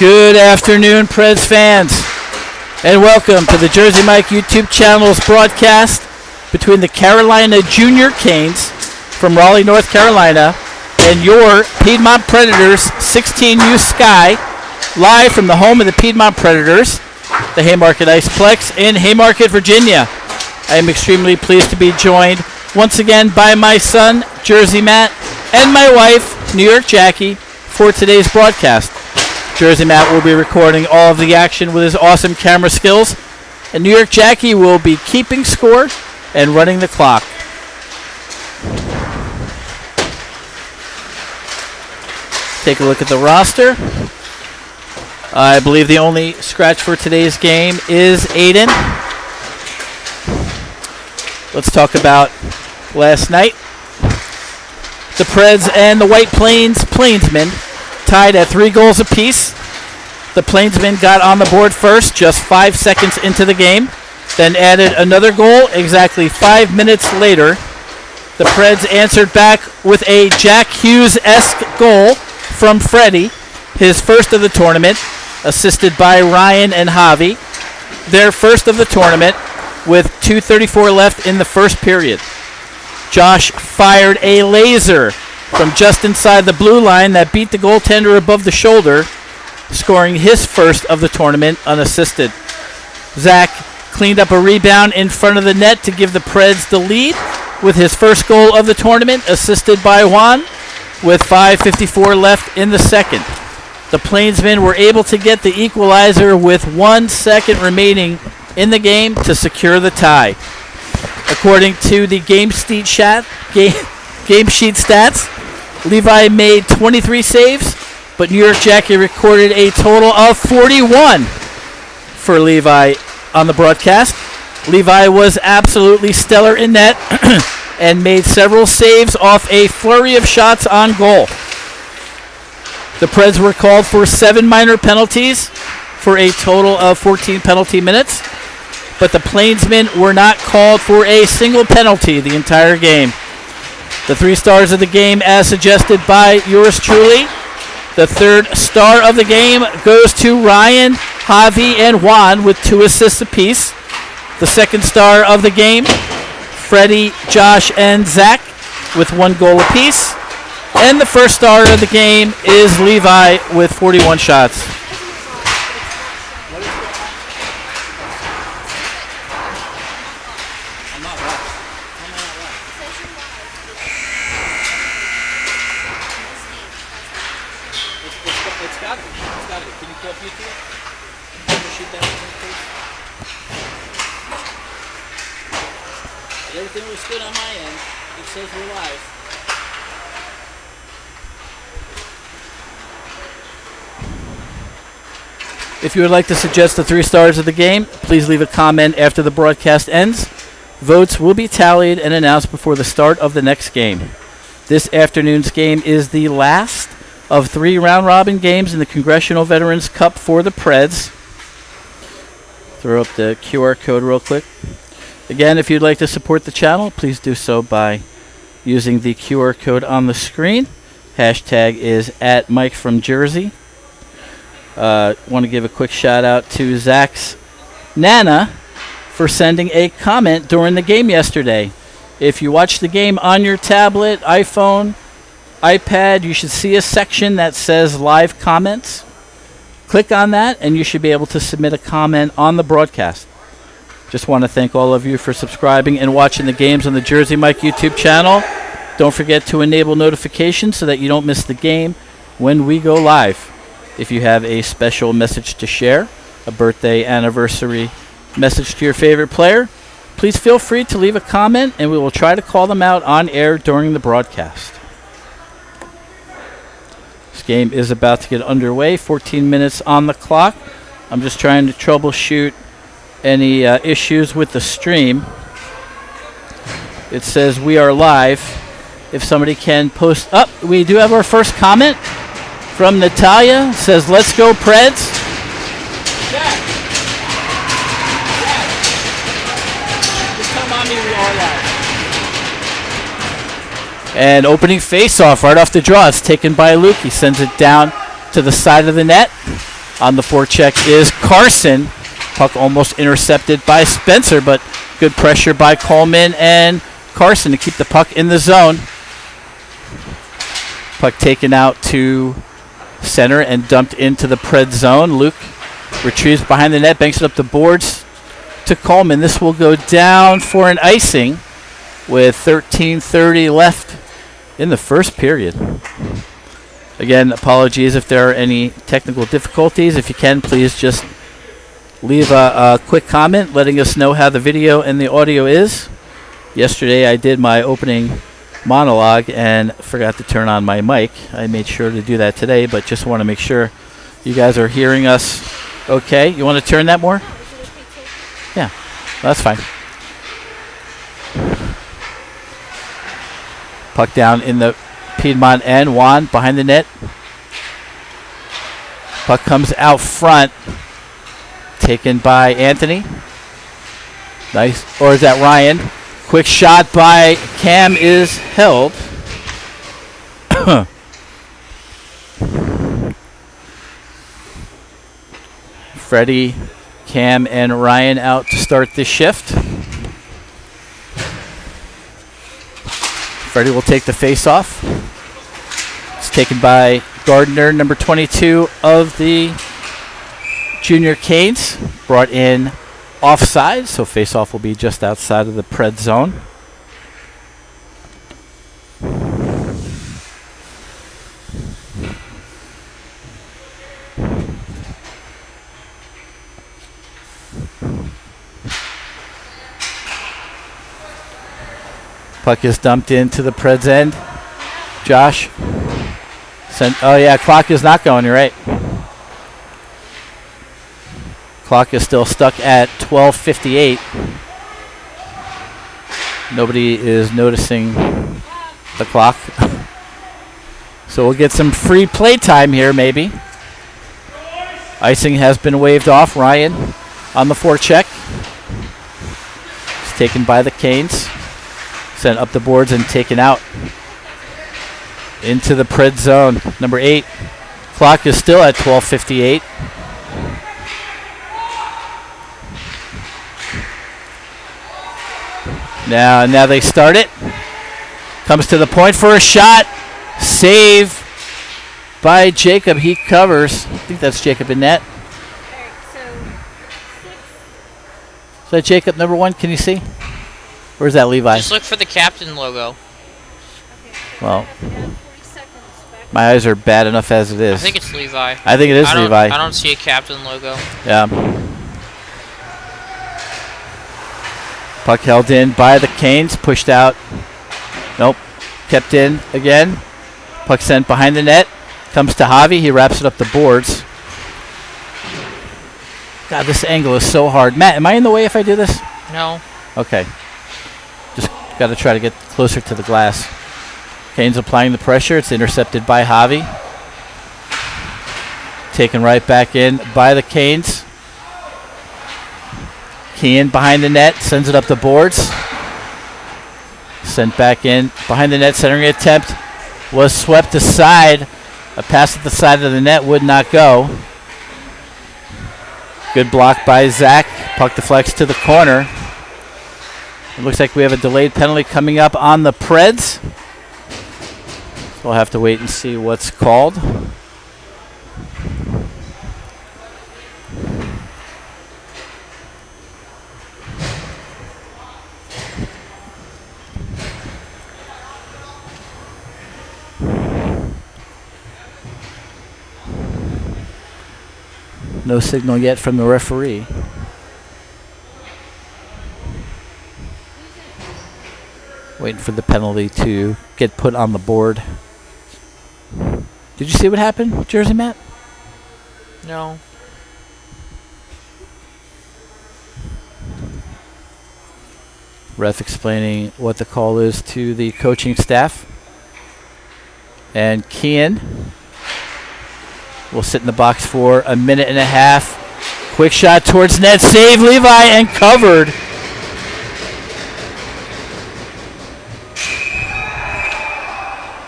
Good afternoon, Preds fans, and welcome to the Jersey Mike YouTube channel's broadcast between the Carolina Junior Canes from Raleigh, North Carolina, and your Piedmont Predators 16U Sky, live from the home of the Piedmont Predators, the Haymarket Iceplex in Haymarket, Virginia. I am extremely pleased to be joined once again by my son, Jersey Matt, and my wife, New York Jackie, for today's broadcast. Jersey Matt will be recording all of the action with his awesome camera skills, and New York Jackie will be keeping score and running the clock. Take a look at the roster. I believe the only scratch for today's game is Aiden. Let's talk about last night. The Preds and the White Plains Plainsmen tied at 3 goals apiece. The Plainsmen got on the board first, just 5 seconds into the game, then added another goal exactly 5 minutes later. The Preds answered back with a Jack Hughes-esque goal from Freddie, his first of the tournament, assisted by Ryan and Javi. Their first of the tournament with 2:34 left in the first period. Josh fired a laser from just inside the blue line that beat the goaltender above the shoulder, scoring his first of the tournament unassisted. Zach cleaned up a rebound in front of the net to give the Preds the lead with his first goal of the tournament, assisted by Juan, with 5:54 left in the second. The Plainsmen were able to get the equalizer with 1 second remaining in the game to secure the tie. According to the game sheet stats, Levi made 23 saves, but New York Jackie recorded a total of 41 for Levi on the broadcast. Levi was absolutely stellar in net and made several saves off a flurry of shots on goal. The Preds were called for 7 minor penalties for a total of 14 penalty minutes, but the Plainsmen were not called for a single penalty the entire game. The 3 stars of the game, as suggested by yours truly. The third star of the game goes to Ryan, Javi, and Juan with 2 assists apiece. The second star of the game, Freddie, Josh, and Zach with 1 goal apiece. And the first star of the game is Levi with 41 shots. Everything looks good on my end. It says we're live. If you would like to suggest the 3 stars of the game, please leave a comment after the broadcast ends. Votes will be tallied and announced before the start of the next game. This afternoon's game is the last of 3 round-robin games in the Congressional Veterans Cup for the Preds. Throw up the QR code real quick. Again, if you'd like to support the channel, please do so by using the QR code on the screen. Hashtag is @MikeFromJersey. Want to give a quick shout out to Zach's Nana for sending a comment during the game yesterday. If you watch the game on your tablet, iPhone, iPad, you should see a section that says live comments. Click on that and you should be able to submit a comment on the broadcast. Just want to thank all of you for subscribing and watching the games on the Jersey Mike YouTube channel. Don't forget to enable notifications so that you don't miss the game when we go live. If you have a special message to share, a birthday, anniversary message to your favorite player, please feel free to leave a comment and we will try to call them out on air during the broadcast. This game is about to get underway, 14 minutes on the clock. I'm just trying to troubleshoot any issues with the stream. It says we are live. If somebody can post up, we do have our first comment from Natalia. It says, "Let's go Preds." Jack. Just tell mommy we are live. And opening face-off right off the draw. It's taken by Luke. He sends it down to the side of the net. On the forecheck is Carson. Puck almost intercepted by Spencer, but good pressure by Coleman and Carson to keep the puck in the zone. Puck taken out to center and dumped into the Pred zone. Luke retrieves behind the net, banks it up the boards to Coleman. This will go down for an icing with 13:30 left in the first period. Again, apologies if there are any technical difficulties. If you can, please just leave a quick comment letting us know how the video and the audio is. Yesterday I did my opening monologue and forgot to turn on my mic. I made sure to do that today, but just want to make sure you guys are hearing us okay. You want to turn that more? Yeah, that's fine. Puck down in the Piedmont end. Juan behind the net. Puck comes out front. Taken by Anthony. Nice. Or is that Ryan? Quick shot by Cam is held. Freddie, Cam, and Ryan out to start this shift. Freddie will take the face-off. It's taken by Gardner, number 22 of the Junior Canes. Brought in offside, so face-off will be just outside of the Pred zone. Puck is dumped into the Pred's end. Josh. Oh, yeah, clock is not going. You're right. Clock is still stuck at 12:58. Nobody is noticing the clock. So we'll get some free play time here, maybe. Icing has been waved off. Ryan on the forecheck. It's taken by the Canes. Sent up the boards and taken out into the Pred zone. Number 8. Clock is still at 12:58. Now they start it. Comes to the point for a shot. Save by Jacob. He covers. I think that's Jacob in net. Is that Jacob number 1? Can you see? Or is that Levi? Just look for the captain logo. Well, my eyes are bad enough as it is. I think it's Levi. I think it is Levi. I don't see a captain logo. Yeah. Puck held in by the Canes. Pushed out. Nope. Kept in again. Puck sent behind the net. Comes to Javi. He wraps it up the boards. God, this angle is so hard. Matt, am I in the way if I do this? No. Okay. Just got to try to get closer to the glass. Canes applying the pressure. It's intercepted by Javi. Taken right back in by the Canes. Kean behind the net. Sends it up the boards. Sent back in. Behind the net. Centering attempt was swept aside. A pass at the side of the net would not go. Good block by Zach. Puck deflects to the corner. It looks like we have a delayed penalty coming up on the Preds. So we'll have to wait and see what's called. No signal yet from the referee. Waiting for the penalty to get put on the board. Did you see what happened, Jersey Matt? No. Ref explaining what the call is to the coaching staff. And Kean will sit in the box for a minute and a half. Quick shot towards net. Save Levi and covered.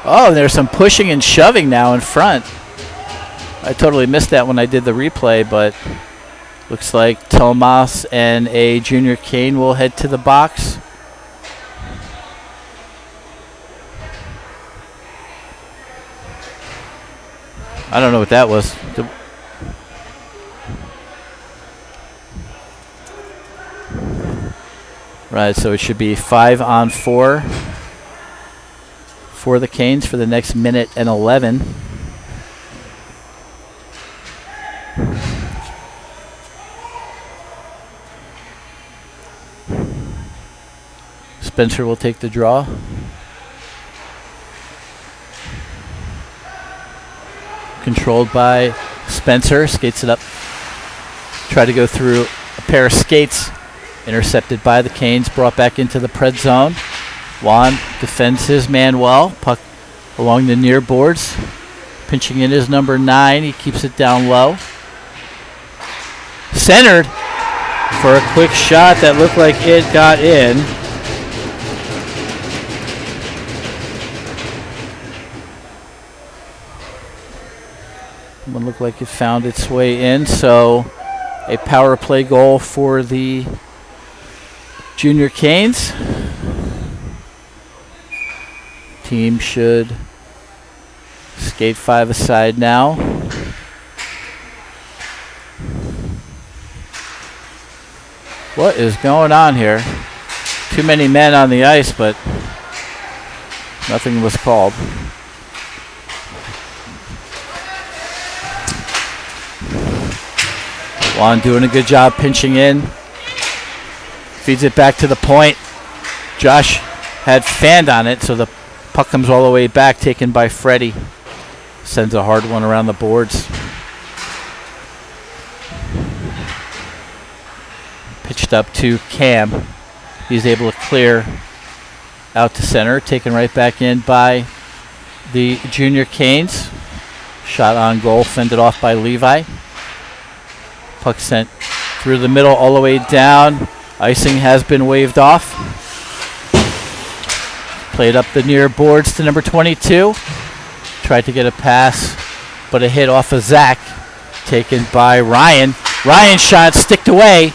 Oh, there's some pushing and shoving now in front. I totally missed that when I did the replay, but looks like Tomas and a junior Kane will head to the box. I don't know what that was. Right, so it should be 5-on-4 for the Canes for the next minute and 11. Spencer will take the draw. Controlled by Spencer, skates it up. Try to go through a pair of skates. Intercepted by the Canes, brought back into the Pred zone. Juan defends his man well. Puck along the near boards. Pinching in his number 9. He keeps it down low. Centered for a quick shot that looked like it got in. One looked like it found its way in, so a power play goal for the Junior Canes. Team should skate 5 aside now. What is going on here? Too many men on the ice, but nothing was called. Juan doing a good job pinching in. Feeds it back to the point. Josh had fanned on it, so the puck comes all the way back, taken by Freddie. Sends a hard one around the boards. Pitched up to Cam. He's able to clear out to center, taken right back in by the Junior Canes. Shot on goal, fended off by Levi. Puck sent through the middle all the way down. Icing has been waved off. Played up the near boards to number 22. Tried to get a pass, but a hit off of Zach. Taken by Ryan. Ryan's shot sticked away.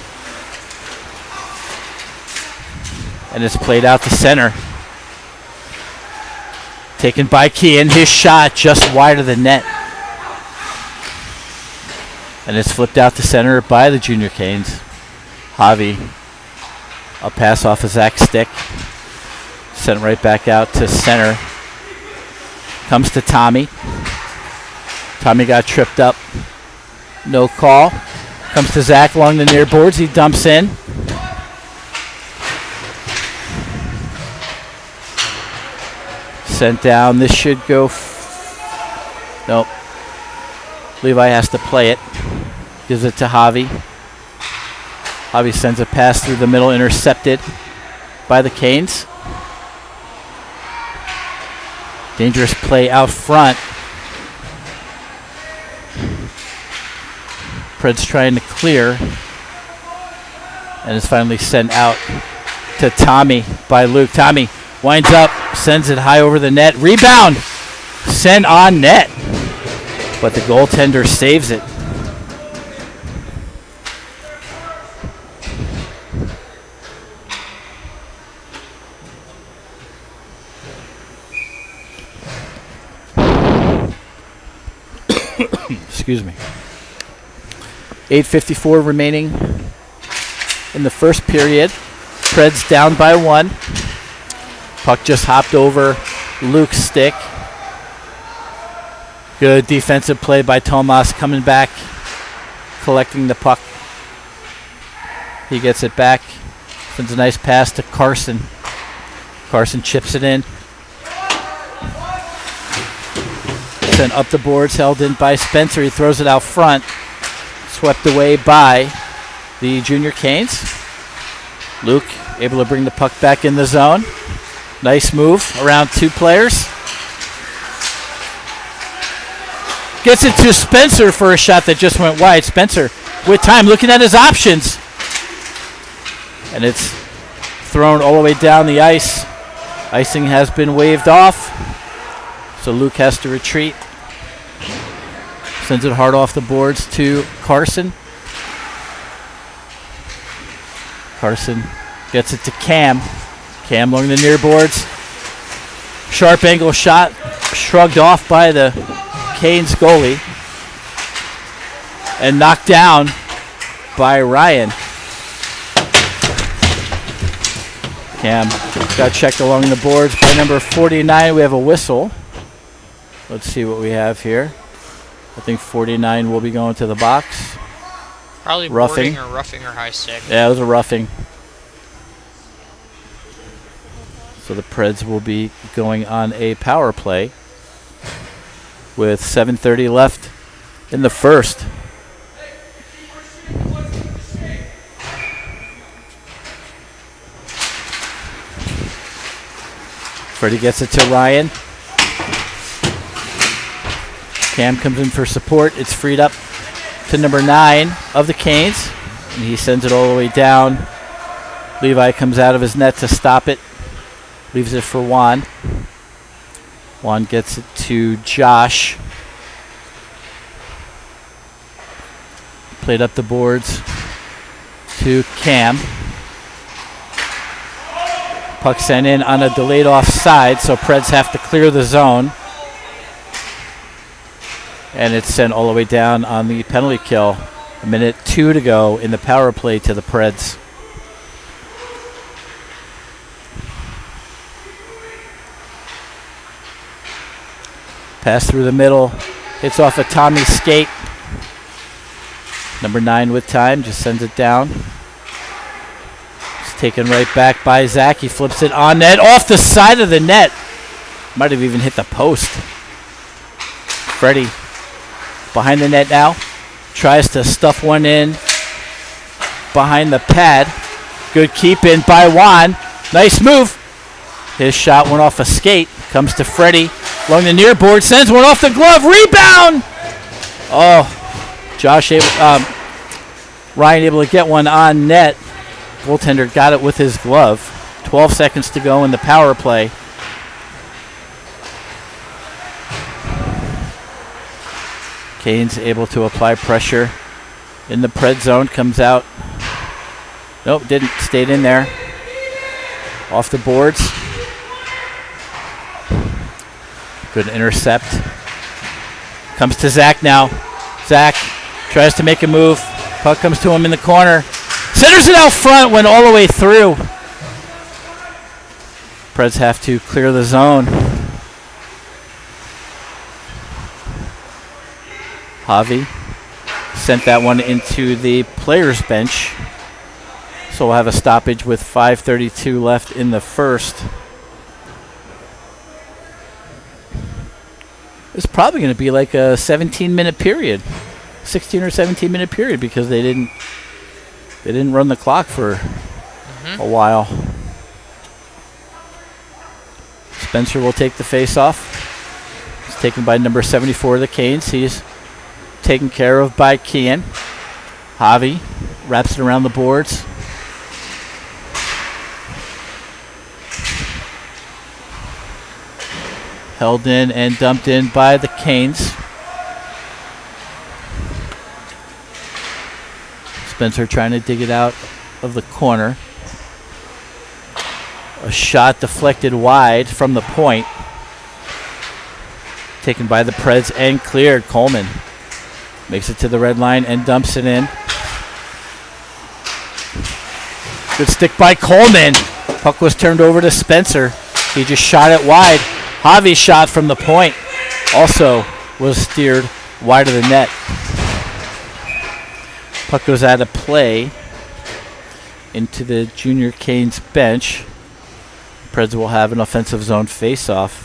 And it's played out to center. Taken by Kean. His shot just wide of the net. And it's flipped out to center by the Junior Canes. Javi. A pass off of Zach's stick. Sent right back out to center. Comes to Tommy. Tommy got tripped up. No call. Comes to Zach along the near boards. He dumps in. Sent down. This should go. Nope. Levi has to play it. Gives it to Javi. Javi sends a pass through the middle, intercepted by the Canes. Dangerous play out front. Pred's trying to clear. And it's finally sent out to Tommy by Luke. Tommy winds up, sends it high over the net. Rebound! Sent on net. But the goaltender saves it. Excuse me. 8:54 remaining in the first period. Preds down by 1. Puck just hopped over Luke's stick. Good defensive play by Tomas, coming back, collecting the puck. He gets it back. Sends a nice pass to Carson. Carson chips it in. Sent up the boards, held in by Spencer. He throws it out front. Swept away by the Junior Canes. Luke able to bring the puck back in the zone. Nice move around 2 players. Gets it to Spencer for a shot that just went wide. Spencer with time, looking at his options. And it's thrown all the way down the ice. Icing has been waved off. So Luke has to retreat. Sends it hard off the boards to Carson. Carson gets it to Cam. Cam along the near boards. Sharp angle shot. Shrugged off by the Canes goalie. And knocked down by Ryan. Cam got checked along the boards by number 49. We have a whistle. Let's see what we have here. I think 49 will be going to the box. Probably roughing. Boarding or roughing or high stick. Yeah, it was a roughing. So the Preds will be going on a power play with 7:30 left in the first. Freddie gets it to Ryan. Cam comes in for support. It's freed up to number 9 of the Canes. And he sends it all the way down. Levi comes out of his net to stop it. Leaves it for Juan. Juan gets it to Josh. Played up the boards to Cam. Puck sent in on a delayed offside, so Preds have to clear the zone. And it's sent all the way down on the penalty kill. 1:02 to go in the power play to the Preds. Pass through the middle. Hits off a Tommy skate. Number 9 with time. Just sends it down. It's taken right back by Zach. He flips it on net. Off the side of the net. Might have even hit the post. Freddie behind the net now. Tries to stuff one in behind the pad. Good keep in by Juan. Nice move. His shot went off a skate. Comes to Freddie along the near board. Sends one off the glove. Rebound. Oh, Ryan able to get one on net. Goaltender got it with his glove. 12 seconds to go in the power play. Canes able to apply pressure in the Pred zone. Comes out. Nope, didn't. Stayed in there. Off the boards. Good intercept. Comes to Zach now. Zach tries to make a move. Puck comes to him in the corner. Centers it out front, went all the way through. Preds have to clear the zone. Javi sent that one into the players' bench. So we'll have a stoppage with 5:32 left in the first. It's probably going to be like a 17-minute period, 16 or 17-minute period, because they didn't run the clock for a while. Spencer will take the face-off. It's taken by number 74 of the Canes. He's taken care of by Kian. Javi wraps it around the boards. Held in and dumped in by the Canes. Spencer trying to dig it out of the corner. A shot deflected wide from the point. Taken by the Preds and cleared. Coleman makes it to the red line and dumps it in. Good stick by Coleman. Puck was turned over to Spencer. He just shot it wide. Javi's shot from the point also was steered wide of the net. Puck goes out of play into the junior Canes bench. Preds will have an offensive zone face-off.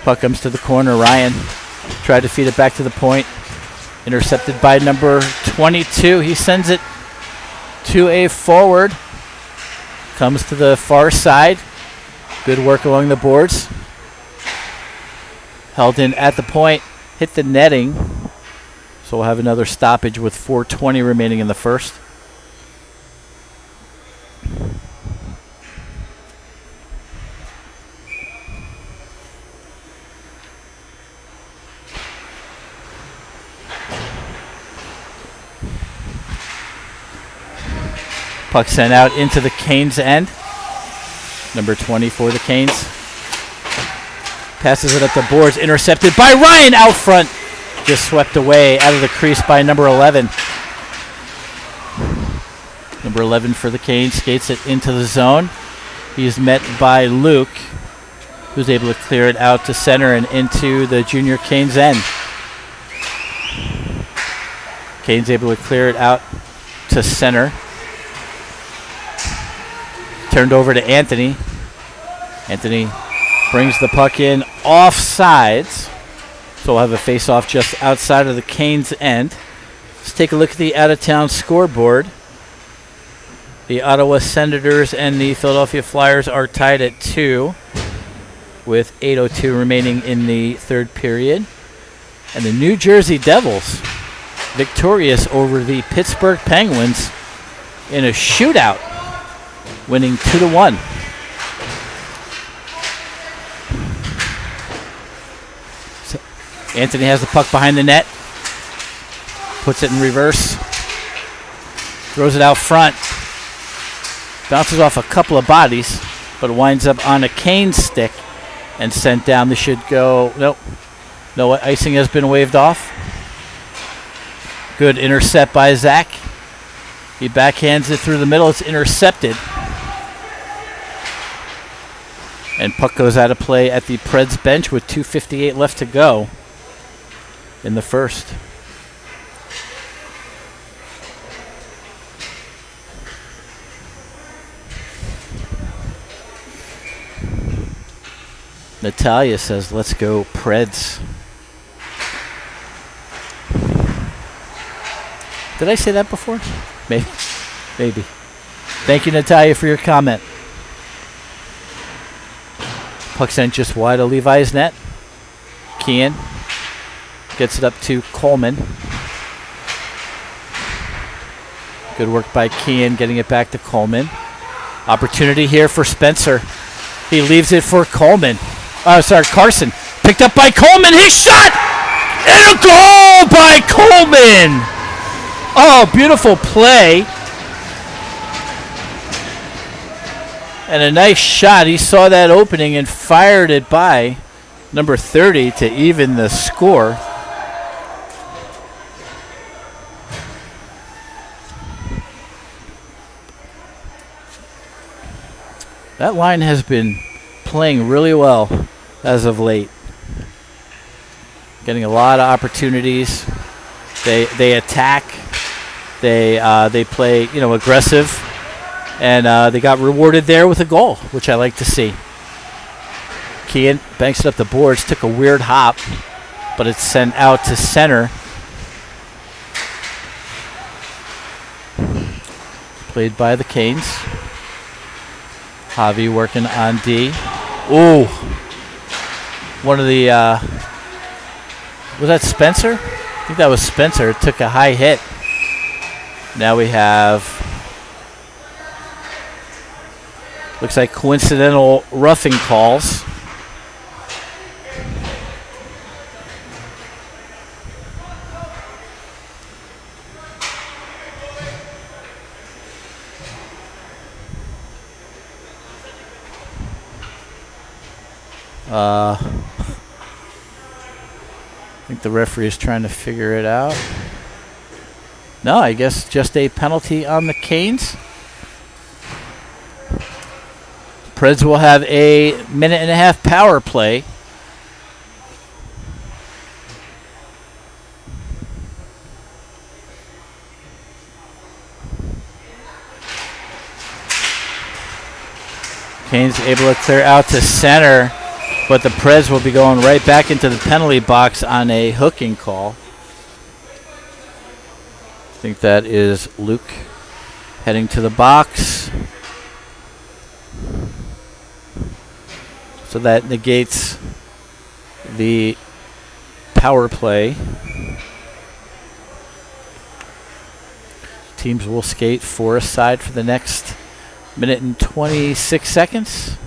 Puck comes to the corner. Ryan tried to feed it back to the point. Intercepted by number 22. He sends it to a forward. Comes to the far side. Good work along the boards. Held in at the point hit the netting. So we'll have another stoppage with 4:20 remaining in the first. Puck sent out into the Canes end. Number 20 for the Canes. Passes it up the boards. Intercepted by Ryan out front. Just swept away out of the crease by number 11. Number 11 for the Canes. Skates it into the zone. He is met by Luke, who's able to clear it out to center and into the junior Canes end. Canes able to clear it out to center. Turned over to Anthony. Anthony brings the puck in offsides. So we'll have a face-off just outside of the Canes end. Let's take a look at the out-of-town scoreboard. The Ottawa Senators and the Philadelphia Flyers are tied at 2 with 8:02 remaining in the third period. And the New Jersey Devils victorious over the Pittsburgh Penguins in a shootout, winning 2-1. So Anthony has the puck behind the net, puts it in reverse, throws it out front, bounces off a couple of bodies, but winds up on a cane stick and sent down. This should go, nope, no icing has been waved off. Good intercept by Zach. He backhands it through the middle. It's intercepted. And puck goes out of play at the Preds bench with 2:58 left to go in the first. Natalia says, let's go Preds. Did I say that before? Maybe. Maybe. Thank you, Natalia, for your comment. Puck sent just wide of Levi's net. Kean gets it up to Coleman. Good work by Kean getting it back to Coleman. Opportunity here for Spencer. He leaves it for Coleman. Carson. Picked up by Coleman. His shot! And a goal by Coleman! Oh, beautiful play. And a nice shot. He saw that opening and fired it by number 30 to even the score. That line has been playing really well as of late. Getting a lot of opportunities. They attack. They play, aggressive. And they got rewarded there with a goal, which I like to see. Kean banks it up the boards, took a weird hop, but it's sent out to center. Played by the Canes. Javi working on D. Ooh. One of the, was that Spencer? I think that was Spencer. Took a high hit. Now we have, looks like coincidental roughing calls. I think the referee is trying to figure it out. No, I guess just a penalty on the Canes. Preds will have a 1.5-minute power play. Canes able to clear out to center, but the Preds will be going right back into the penalty box on a hooking call. I think that is Luke heading to the box. So that negates the power play. Teams will skate 4 aside for the next minute and 26 seconds.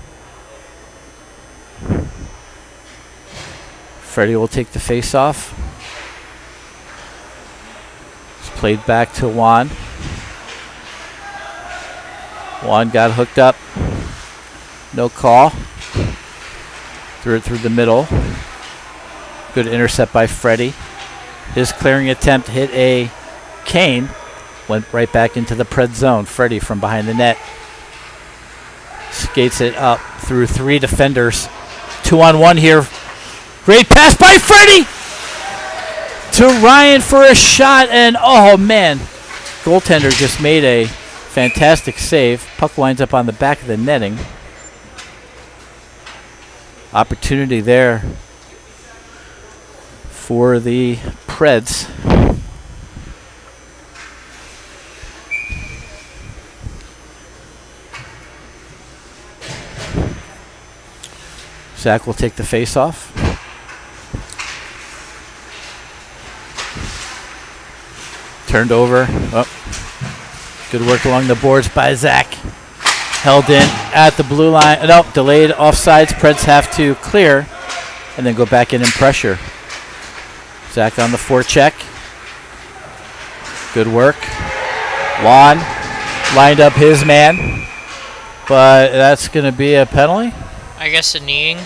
Freddie will take the face-off. It's played back to Juan. Juan got hooked up. No call. Threw it through the middle. Good intercept by Freddie. His clearing attempt hit a cane. Went right back into the Pred zone. Freddie from behind the net. Skates it up through 3 defenders. 2-on-1 here. Great pass by Freddie to Ryan for a shot, and oh man, goaltender just made a fantastic save. Puck winds up on the back of the netting. Opportunity there for the Preds. Zach will take the face-off. Turned over. Oh. Good work along the boards by Zach. Held in at the blue line. No, delayed offsides. Preds have to clear and then go back in and pressure. Zach on the forecheck. Good work. Juan lined up his man, but that's going to be a penalty. I guess a kneeing.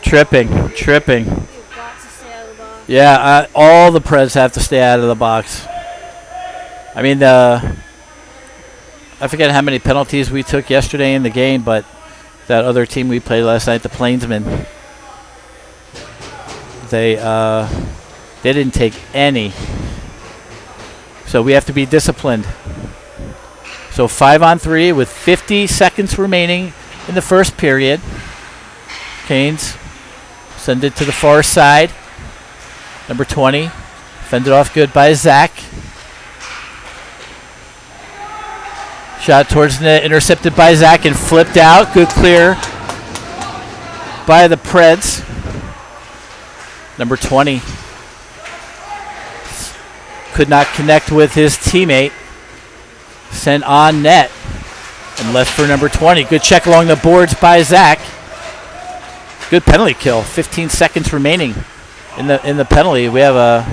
Tripping. You've got to stay out of the box. Yeah, all the Preds have to stay out of the box. I mean, I forget how many penalties we took yesterday in the game, but that other team we played last night, the Plainsmen, they didn't take any. So we have to be disciplined. So 5-on-3 with 50 seconds remaining in the first period. Canes send it to the far side. Number 20. Fended off good by Zach. Shot towards the net, intercepted by Zach and flipped out. Good clear by the Preds. Number 20. Could not connect with his teammate. Sent on net. And left for number 20. Good check along the boards by Zach. Good penalty kill. 15 seconds remaining in the penalty. We have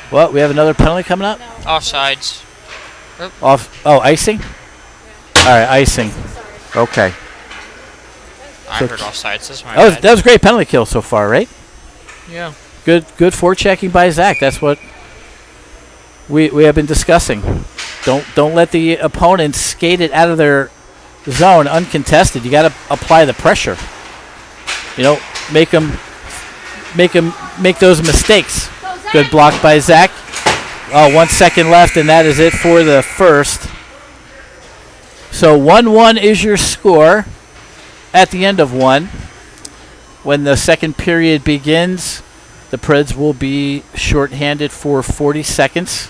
we have another penalty coming up? No. Offsides. Icing? Yeah. All right, icing. Sorry. Okay. I So heard offsides. That's my That bad. was a great penalty kill so far, right? Yeah. Good forechecking by Zach. That's what we have been discussing. Don't let the opponents skate it out of their zone uncontested. You got to apply the pressure. You know, make those mistakes. Good block by Zach. 1 second left, and that is it for the first. So 1-1 is your score at the end of one. When the second period begins, the Preds will be shorthanded for 40 seconds.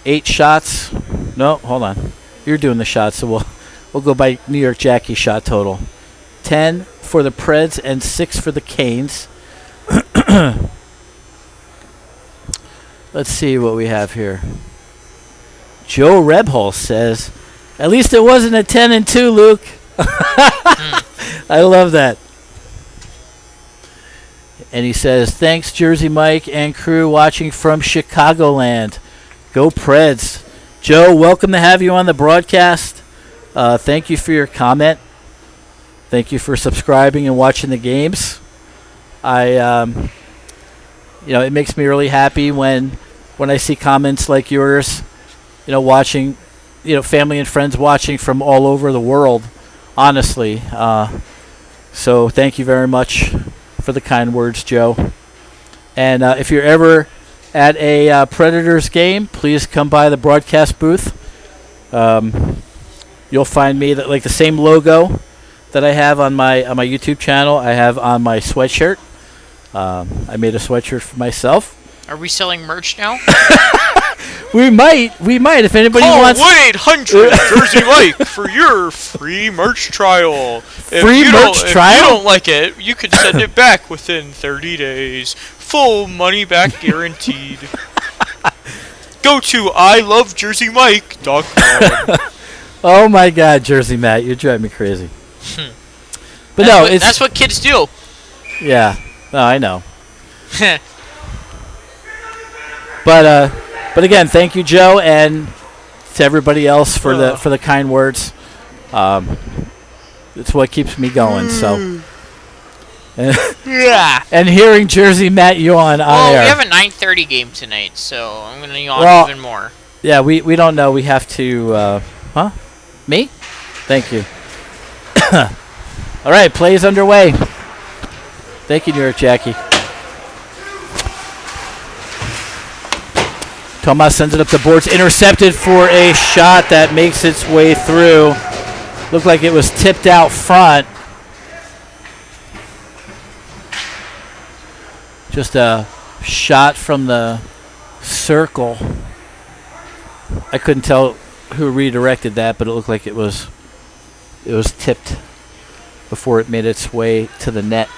8 shots. No, hold on. You're doing the shots, so we'll go by New York Jackie shot total. 10 for the Preds and 6 for the Canes. Let's see what we have here. Joe Rebhol says, "At least it wasn't a 10-2, Luke." I love that. And he says, "Thanks, Jersey Mike and crew watching from Chicagoland. Go Preds." Joe, welcome to have you on the broadcast. Thank you for your comment. Thank you for subscribing and watching the games. It makes me really happy when I see comments like yours. Watching, family and friends watching from all over the world. Honestly, so thank you very much for the kind words, Joe. And if you're ever at a Predators game, please come by the broadcast booth. You'll find me the same logo that I have on my YouTube channel. I have on my sweatshirt. I made a sweatshirt for myself. Are we selling merch now? We might. If anybody Call wants 1-800 Jersey Mike for your free merch trial. If Free you merch don't, trial? If you don't like it, you can send it back within 30 days. Full money back guaranteed. Go to ilovejerseymike.com. Oh my God, Jersey Matt, you drive me crazy. But no, That's what kids do. Yeah. No, I know. But again, thank you, Joe, and to everybody else for the kind words. It's what keeps me going. So. Yeah. And hearing Jersey Matt yawn on air. We have a 9:30 game tonight, so I'm gonna yawn even more. Yeah, we don't know. We have to. Huh? Me? Thank you. All right, plays underway. Thank you, New York Jackie. Tomas sends it up the boards, intercepted for a shot that makes its way through. Looked like it was tipped out front. Just a shot from the circle. I couldn't tell who redirected that, but it looked like it was tipped before it made its way to the net.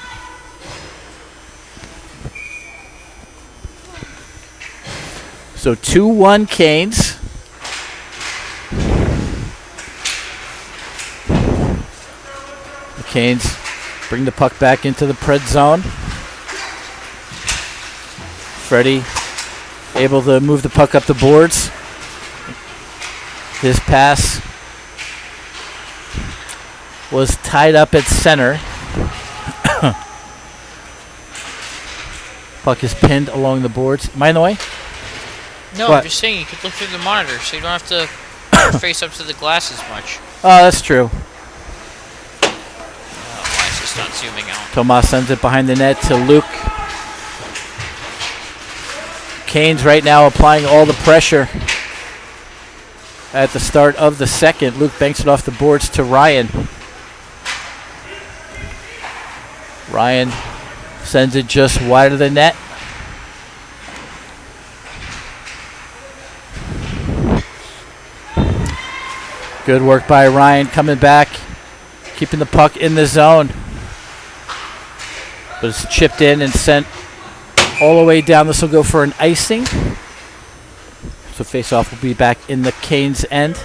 So 2-1 Canes. The Canes bring the puck back into the Pred zone. Freddie able to move the puck up the boards. His pass was tied up at center. Puck is pinned along the boards. Am I in the way? No, What? I'm just saying you could look through the monitor, so you don't have to face up to the glass as much. Oh, that's true. Why is this not zooming out? Tomas sends it behind the net to Luke. Canes right now applying all the pressure at the start of the second. Luke banks it off the boards to Ryan. Ryan sends it just wide of the net. Good work by Ryan coming back, keeping the puck in the zone. But it's chipped in and sent all the way down. This will go for an icing. So face-off will be back in the Canes' end.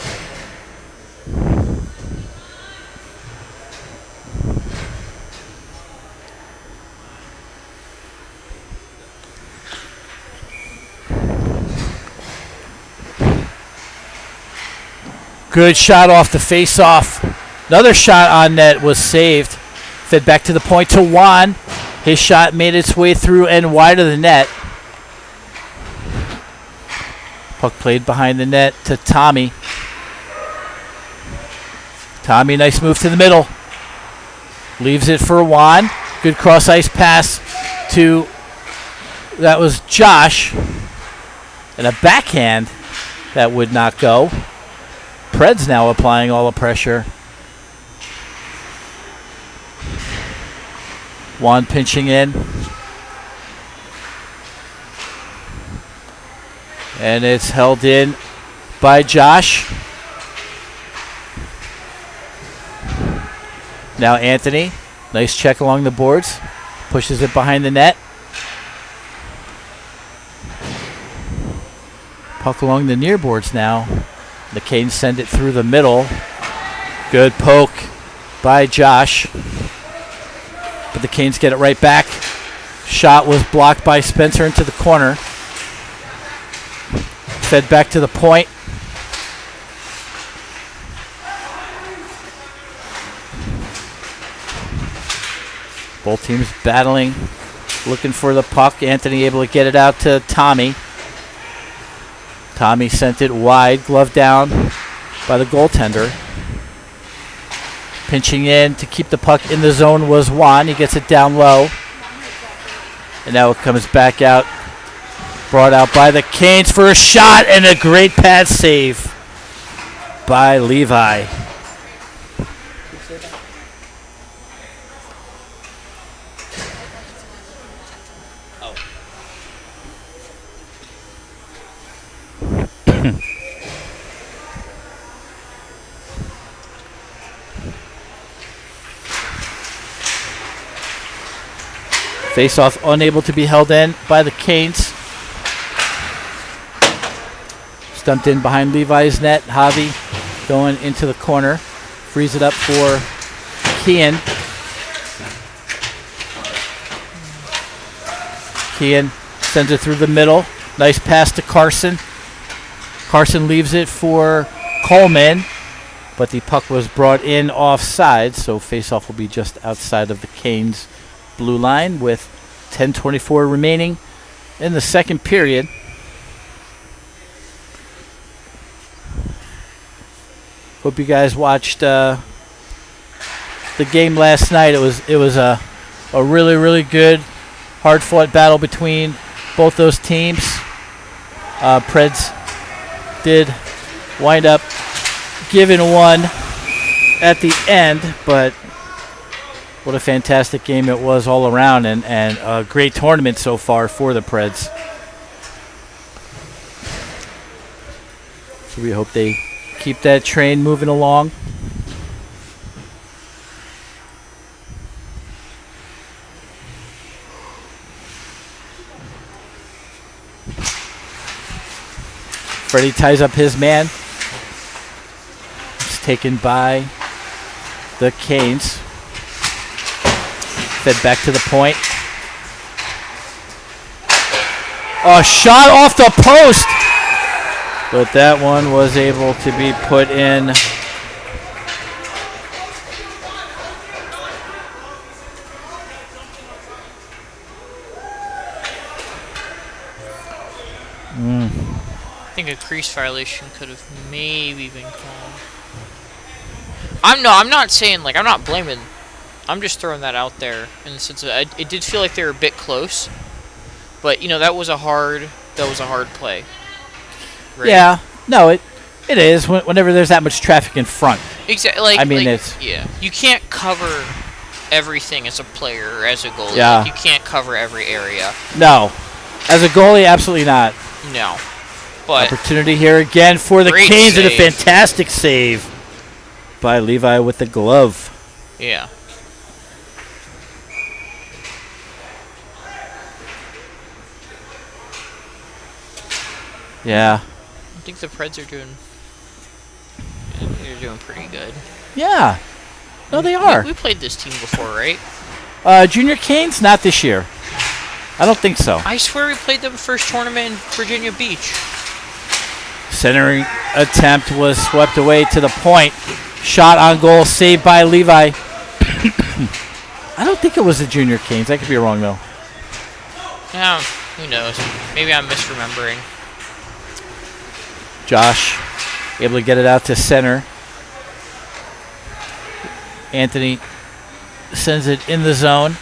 Good shot off the face-off. Another shot on net was saved. Fed back to the point to Juan. His shot made its way through and wide of the net. Puck played behind the net to Tommy. Tommy, nice move to the middle. Leaves it for Juan. Good cross-ice pass to, that was Josh. And a backhand that would not go. Pred's now applying all the pressure. Juan pinching in. And it's held in by Josh. Now Anthony. Nice check along the boards. Pushes it behind the net. Puck along the near boards now. The Canes send it through the middle. Good poke by Josh. But the Canes get it right back. Shot was blocked by Spencer into the corner. Fed back to the point. Both teams battling, looking for the puck. Anthony able to get it out to Tommy. Tommy sent it wide, glove down by the goaltender. Pinching in to keep the puck in the zone was Juan. He gets it down low. And now it comes back out. Brought out by the Canes for a shot and a great pad save by Levi. Face-off unable to be held in by the Canes. Stumped in behind Levi's net. Javi going into the corner. Frees it up for Kian. Kian sends it through the middle. Nice pass to Carson. Carson leaves it for Coleman, but the puck was brought in offside, so face-off will be just outside of the Canes' blue line with 10:24 remaining in the second period. Hope you guys watched the game last night. It was a really, really good, hard-fought battle between both those teams. Preds did wind up giving one at the end, but what a fantastic game it was all around, and a great tournament so far for the Preds. So we hope they keep that train moving along. Freddie ties up his man. It's taken by the Canes. Fed back to the point. A shot off the post! But that one was able to be put in. I think a crease violation could have maybe been called. I'm not saying, like, I'm not blaming. I'm just throwing that out there in the sense that it did feel like they were a bit close, but you know that was a hard play. Right? Yeah, no, it is whenever there's that much traffic in front. Exactly. Like, I mean, like, it's you can't cover everything as a player or as a goalie. Yeah. Like, you can't cover every area. no, as a goalie, absolutely not. No. But Opportunity here again for the Great Canes, and a save. fantastic save by Levi with the glove. yeah. Yeah. I think the Preds are doing pretty good. Yeah. No, they are. We played this team before, right? Junior Canes, not this year. I don't think so. I swear we played them first tournament in Virginia Beach. Centering attempt was swept away to the point. Shot on goal, saved by Levi. I don't think it was the Junior Canes. I could be wrong, though. Yeah, who knows? Maybe I'm misremembering. Josh able to get it out to center. Anthony sends it in the zone.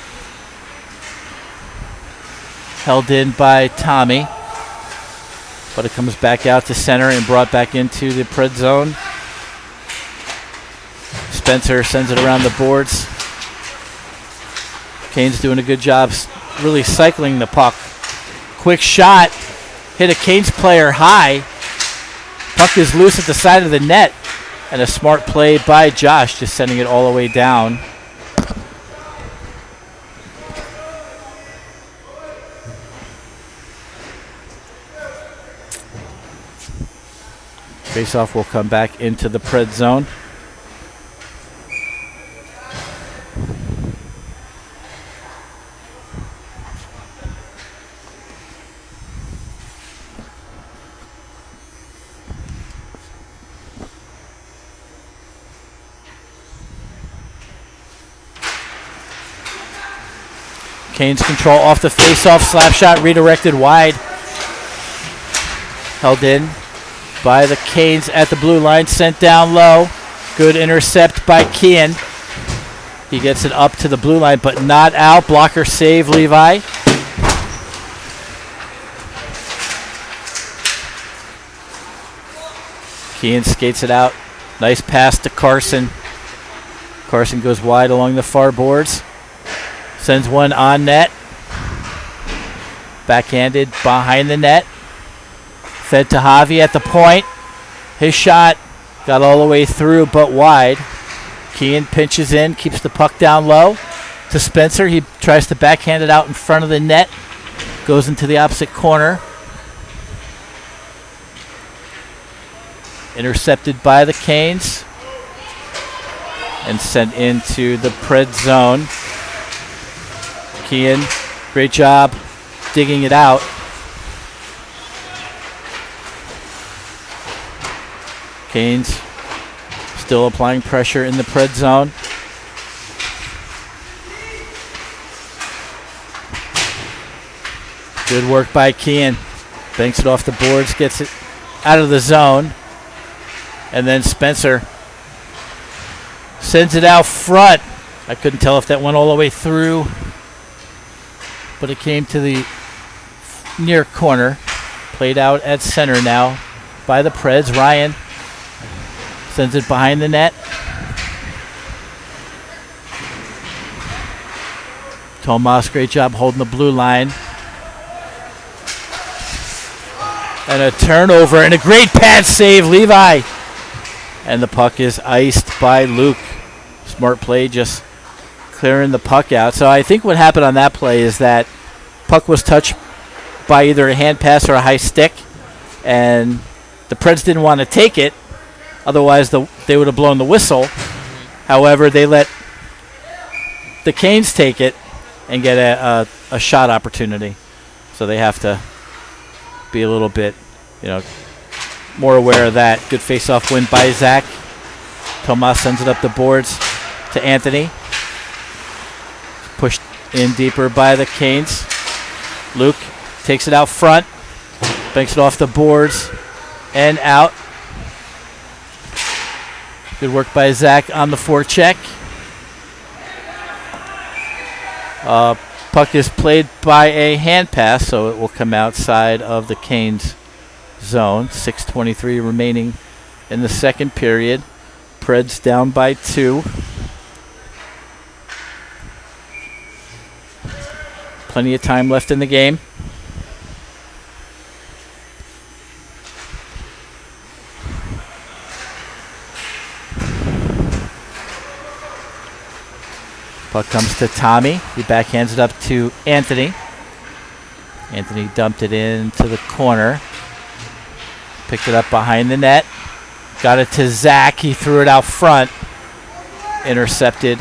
Held in by Tommy. But it comes back out to center and brought back into the Pred zone. Spencer sends it around the boards. Canes doing a good job really cycling the puck. Quick shot. Hit a Canes player high. Puck is loose at the side of the net. And a smart play by Josh, just sending it all the way down. Faceoff will come back into the Pred zone. Canes control off the face-off, slap shot redirected wide. Held in by the Canes at the blue line, sent down low. Good intercept by Kian. He gets it up to the blue line, but not out. Blocker save, Levi. Kian skates it out. Nice pass to Carson. Carson goes wide along the far boards. Sends one on net. Backhanded behind the net. Fed to Javi at the point. His shot got all the way through but wide. Kian pinches in, keeps the puck down low. to Spencer. He tries to backhand it out in front of the net. Goes into the opposite corner. Intercepted by the Canes. And sent into the Pred zone. Kean, great job digging it out. Canes still applying pressure in the Pred zone. Good work by Kean. Banks it off the boards, gets it out of the zone. And then Spencer sends it out front. I couldn't tell if that went all the way through, but it came to the near corner. Played out at center now by the Preds. Ryan sends it behind the net. Tomas, great job holding the blue line. And a turnover and a great pad save, Levi. And the puck is iced by Luke. Smart play, just clearing the puck out. So I think what happened on that play is that puck was touched by either a hand pass or a high stick, and the Preds didn't want to take it. Otherwise, they would have blown the whistle. However, they let the Canes take it and get a shot opportunity. So they have to be a little bit, more aware of that. Good face-off win by Zach. Tomas sends it up the boards to Anthony. Pushed in deeper by the Canes. Luke takes it out front. Banks it off the boards and out. Good work by Zach on the forecheck. Puck is played by a hand pass, so it will come outside of the Canes zone. 6:23 remaining in the second period. Preds down by 2. Plenty of time left in the game. Puck comes to Tommy. He backhands it up to Anthony. Anthony dumped it into the corner. Picked it up behind the net. Got it to Zach. He threw it out front. Intercepted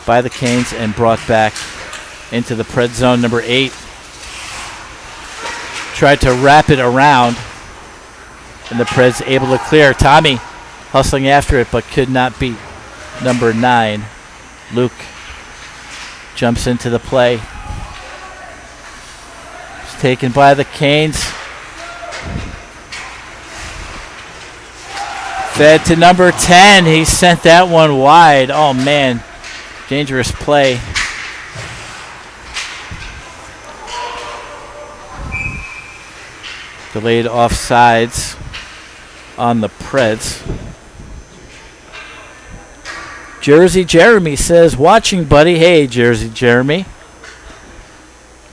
by the Canes and brought back into the Pred zone, number 8. Tried to wrap it around, and the Preds able to clear. Tommy hustling after it, but could not beat number 9. Luke jumps into the play. It's taken by the Canes. Fed to number 10. He sent that one wide. Oh, man. Dangerous play. Delayed offsides on the Preds. Jersey Jeremy says, watching, buddy. Hey, Jersey Jeremy.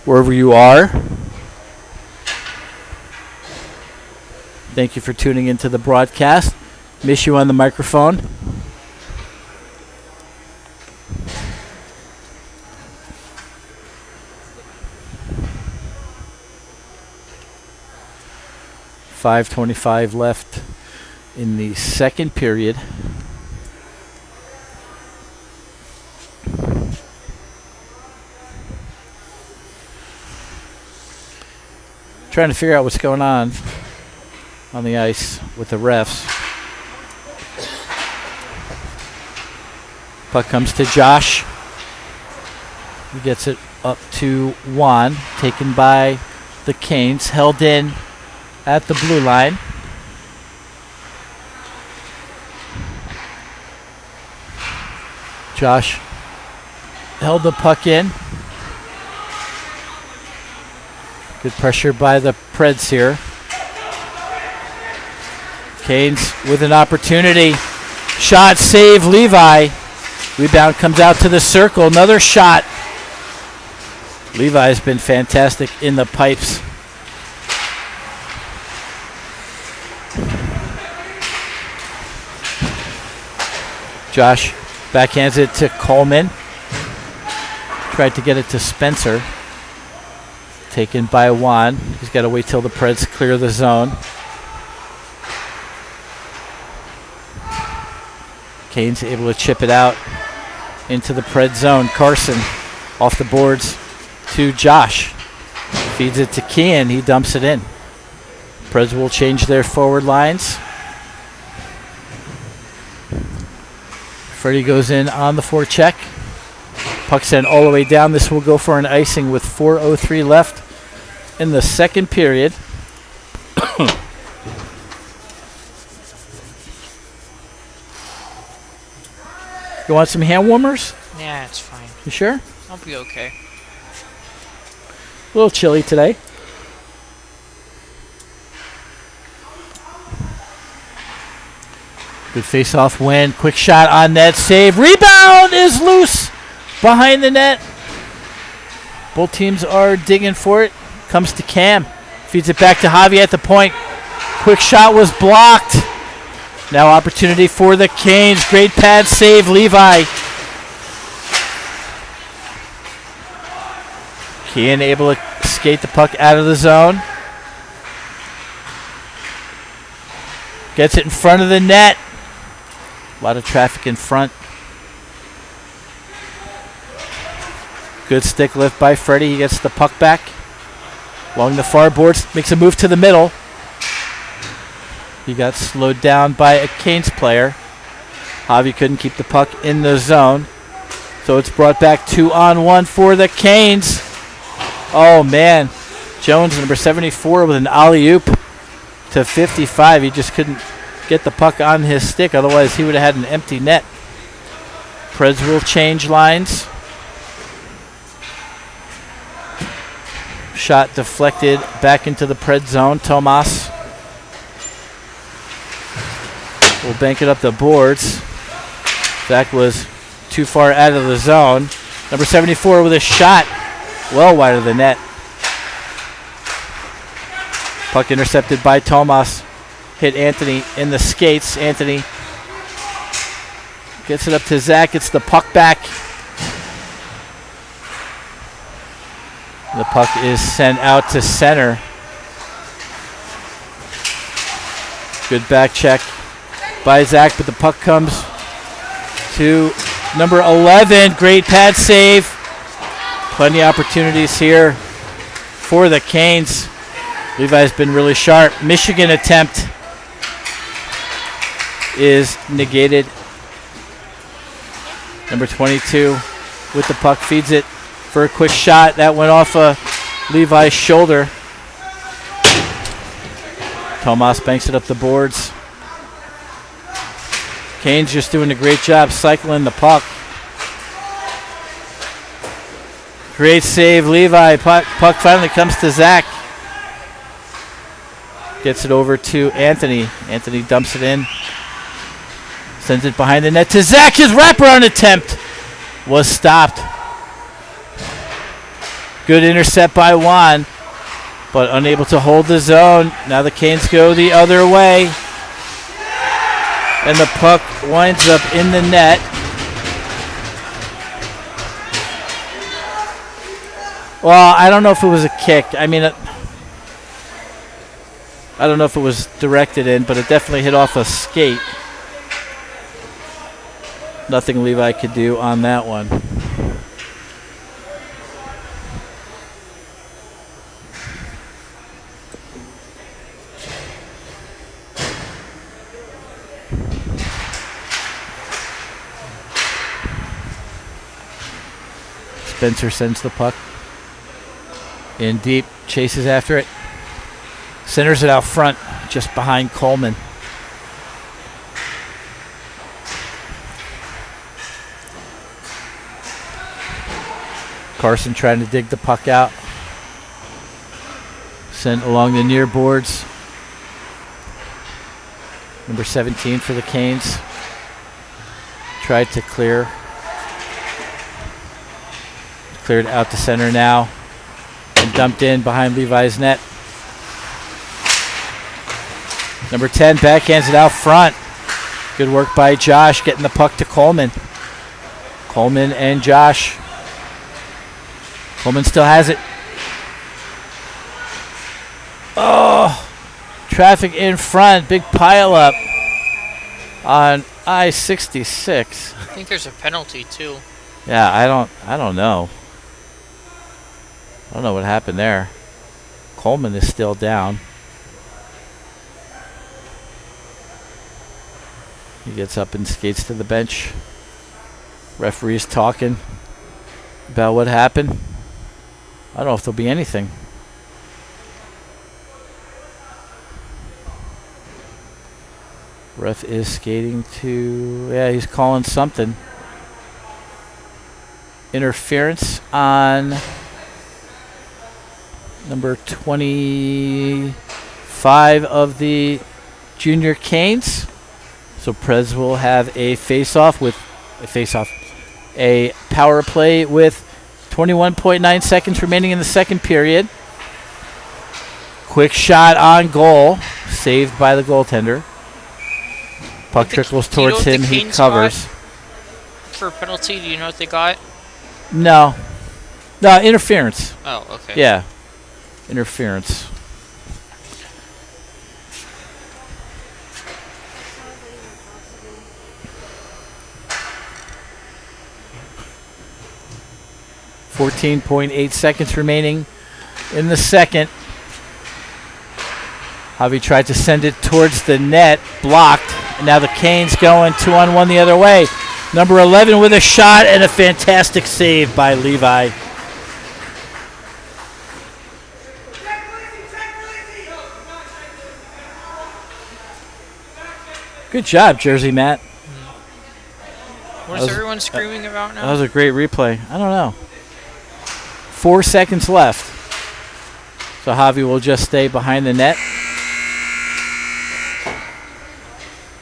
Wherever you are. Thank you for tuning into the broadcast. Miss you on the microphone. .525 left in the second period. Trying to figure out what's going on the ice with the refs. Puck comes to Josh. He gets it up to Juan. Taken by the Canes. Held in at the blue line. Josh held the puck in. Good pressure by the Preds here. Canes with an opportunity. Shot, save, Levi. Rebound comes out to the circle. Another shot. Levi's been fantastic in the pipes. Josh backhands it to Coleman. Tried to get it to Spencer. Taken by Juan. He's got to wait till the Preds clear the zone. Canes able to chip it out into the Pred zone. Carson off the boards to Josh. Feeds it to Kean. He dumps it in. Preds will change their forward lines. Freddie goes in on the forecheck. Puck sent all the way down. This will go for an icing with 4:03 left in the second period. You want some hand warmers? Yeah, it's fine. You sure? I'll be okay. A little chilly today. Good face-off win. Quick shot on net. Save. Rebound is loose behind the net. Both teams are digging for it. Comes to Cam. Feeds it back to Javi at the point. Quick shot was blocked. Now opportunity for the Canes. Great pad save, Levi. Kean able to skate the puck out of the zone. Gets it in front of the net. A lot of traffic in front. Good stick lift by Freddie. He gets the puck back. Along the far boards. Makes a move to the middle. He got slowed down by a Canes player. Javi couldn't keep the puck in the zone. So it's brought back 2-on-1 for the Canes. Oh, man. Jones, number 74, with an alley-oop to 55. He just couldn't get the puck on his stick. Otherwise, he would have had an empty net. Preds will change lines. Shot deflected back into the Pred zone. Tomas will bank it up the boards. Zach was too far out of the zone. Number 74 with a shot well wide of the net. Puck intercepted by Tomas. Hit Anthony in the skates. Anthony gets it up to Zach. Gets the puck back. The puck is sent out to center. Good back check by Zach, but the puck comes to number 11. Great pad save. Plenty of opportunities here for the Canes. Levi's been really sharp. Michigan attempt is negated. Number 22 with the puck feeds it for a quick shot. That went off Levi's shoulder. Tomas banks it up the boards. Canes just doing a great job cycling the puck. Great save, Levi. Puck finally comes to Zach. Gets it over to Anthony. Anthony dumps it in. Sends it behind the net to Zach. His wraparound attempt was stopped. Good intercept by Juan, but unable to hold the zone. Now the Canes go the other way. And the puck winds up in the net. Well, I don't know if it was a kick. I mean, I don't know if it was directed in, but it definitely hit off a skate. Nothing Levi could do on that one. Spencer sends the puck in deep, chases after it, centers it out front, just behind Coleman. Carson trying to dig the puck out. Sent along the near boards. Number 17 for the Canes. Tried to clear. Cleared out to center now. And dumped in behind Levi's net. Number 10 backhands it out front. Good work by Josh getting the puck to Coleman. Coleman and Josh Coleman still has it. Oh, traffic in front. Big pile up on I-66. I think there's a penalty too. Yeah, I don't know. I don't know what happened there. Coleman is still down. He gets up and skates to the bench. Referee's talking about what happened. I don't know if there'll be anything. Ref is skating to... Yeah, he's calling something. Interference on number 25 of the Junior Canes. So Prez will have a face-off with a power play with 21.9 seconds remaining in the second period. Quick shot on goal, saved by the goaltender. Puck trickles towards him. He covers. For a penalty, do you know what they got? No, interference. Oh, okay. Yeah, interference. .8 seconds remaining in the second. Javi tried to send it towards the net, blocked, and now the Canes going 2-on-1 the other way. Number 11 with a shot and a fantastic save by Levi. Good job, Jersey Matt. What is everyone screaming about now? That was a great replay. I don't know. 4 seconds left. So Javi will just stay behind the net.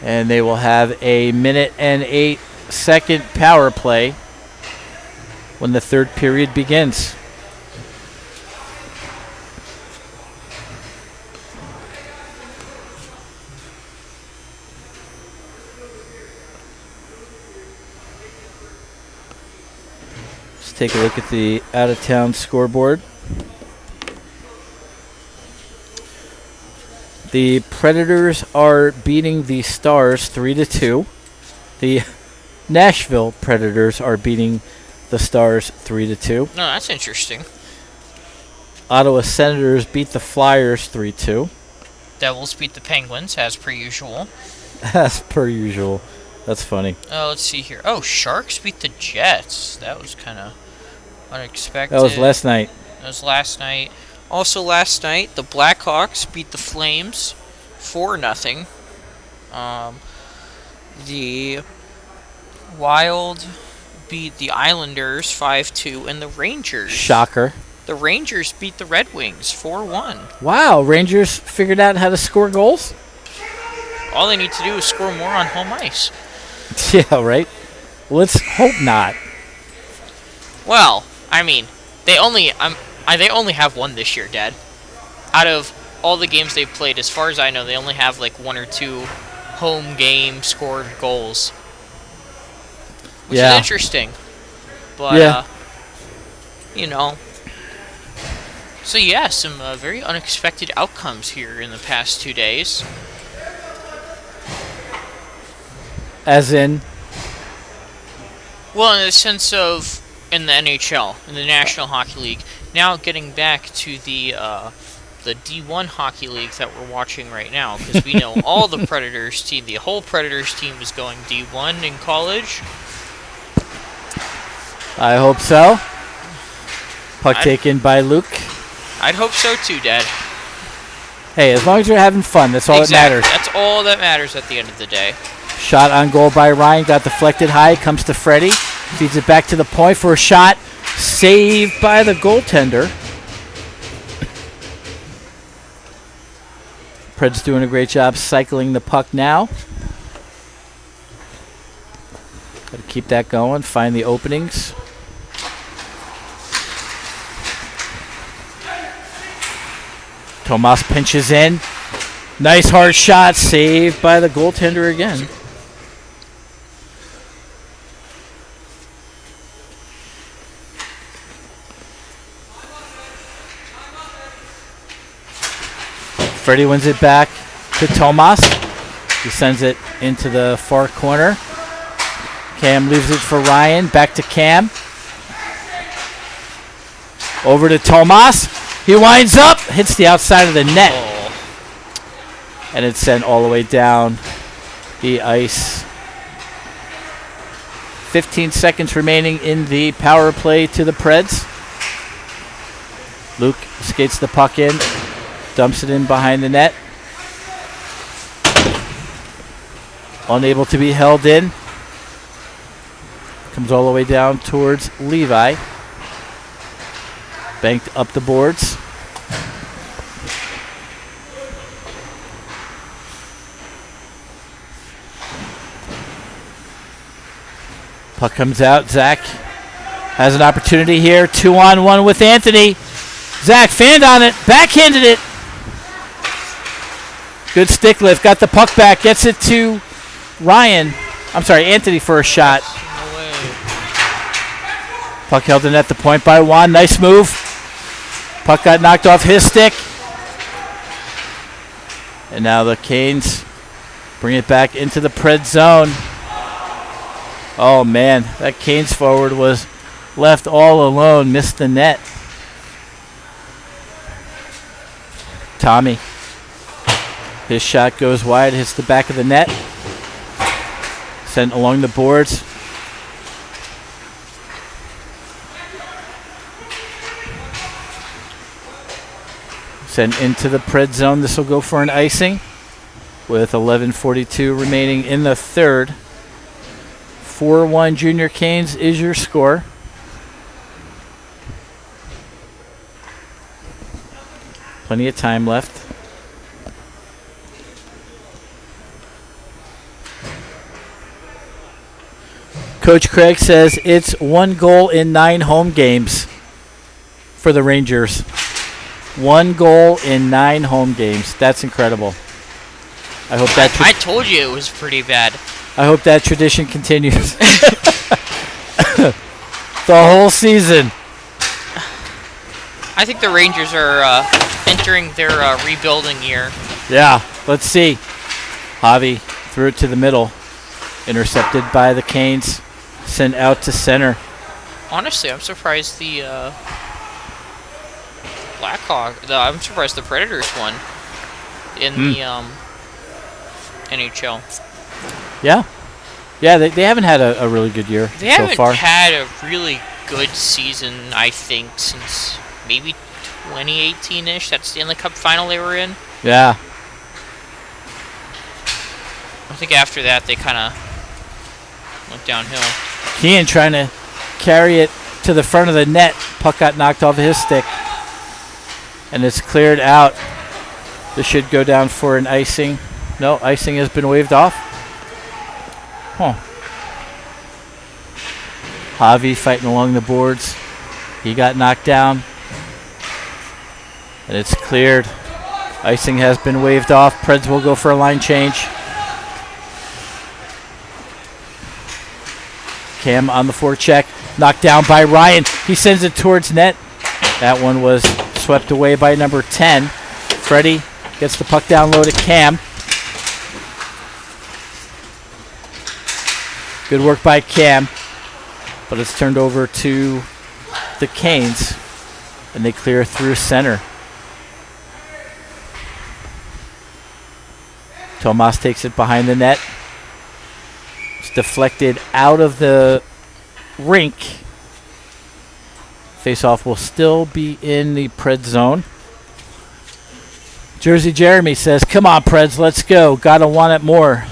And they will have a 1:08 power play when the third period begins. Let's take a look at the out-of-town scoreboard. The Predators are beating the Stars 3-2. The Nashville Predators are beating the Stars 3-2. No, that's interesting. Ottawa Senators beat the Flyers 3-2. Devils beat the Penguins, as per usual. As per usual. That's funny. Let's see here. Oh, Sharks beat the Jets. That was kind of unexpected. That was last night. That was last night. Also last night, the Blackhawks beat the Flames 4-0. The Wild beat the Islanders 5-2, and the Rangers. Shocker. The Rangers beat the Red Wings 4-1. Wow, Rangers figured out how to score goals? All they need to do is score more on home ice. Yeah, right? Let's hope not. Well, I mean, they only have one this year, Dad. Out of all the games they've played, as far as I know, they only have like 1 or 2 home game scored goals. Which is interesting. But, you know. So, yeah, some very unexpected outcomes here in the past 2 days. As in? Well, in the sense of in the NHL, in the National Hockey League. Now getting back to the D1 Hockey League that we're watching right now, because we know all the Predators team, the whole Predators team is going D1 in college. I hope so. Puck taken by Luke. I'd hope so too, Dad. Hey, as long as you're having fun, that's all that matters. That's all that matters at the end of the day. Shot on goal by Ryan, got deflected high, comes to Freddie, feeds it back to the point for a shot, saved by the goaltender. Pred's doing a great job cycling the puck now. Got to keep that going, find the openings. Tomas pinches in. Nice hard shot, saved by the goaltender again. Freddie wins it back to Tomas. He sends it into the far corner. Cam leaves it for Ryan. Back to Cam. Over to Tomas. He winds up, hits the outside of the net. And it's sent all the way down the ice. 15 seconds remaining in the power play to the Preds. Luke skates the puck in, dumps it in behind the net. Unable to be held in. Comes all the way down towards Levi. Banked up the boards. Puck comes out. Zach has an opportunity here. 2-on-1 with Anthony. Zach fanned on it. Backhanded it. Good stick lift. Got the puck back. Gets it to Ryan. I'm sorry, Anthony for a shot. No way. Puck held in at the point by Juan. Nice move. Puck got knocked off his stick. And now the Canes bring it back into the Pred zone. Oh, man. That Canes forward was left all alone. Missed the net. Tommy. His shot goes wide. Hits the back of the net. Sent along the boards. Sent into the Pred zone. This will go for an icing with 11:42 remaining in the third. 4-1 Junior Canes is your score. Plenty of time left. Coach Craig says it's 1 goal in 9 home games for the Rangers. 1 goal in 9 home games. That's incredible. I hope that. I told you it was pretty bad. I hope that tradition continues. The whole season. I think the Rangers are entering their rebuilding year. Yeah, let's see. Javi threw it to the middle. Intercepted by the Canes. Sent out to center. Honestly, I'm surprised the I'm surprised the Predators won in the NHL. Yeah. Yeah, they haven't had a really good year They so far. haven't had a really good season, I think, since maybe 2018-ish. That's the Stanley Cup final they were in. Yeah. I think after that they kind of went downhill. Kean trying to carry it to the front of the net. Puck got knocked off his stick. And it's cleared out. This should go down for an icing. No, icing has been waved off. Huh. Javi fighting along the boards. He got knocked down. And it's cleared. Icing has been waved off. Preds will go for a line change. Cam on the forecheck. Knocked down by Ryan. He sends it towards net. That one was swept away by number 10. Freddie gets the puck down low to Cam. Good work by Cam. But it's turned over to the Canes. And they clear through center. Tomas takes it behind the net. It's deflected out of the rink. Faceoff will still be in the Pred zone. Jersey Jeremy says, come on, Preds, let's go. Gotta want it more.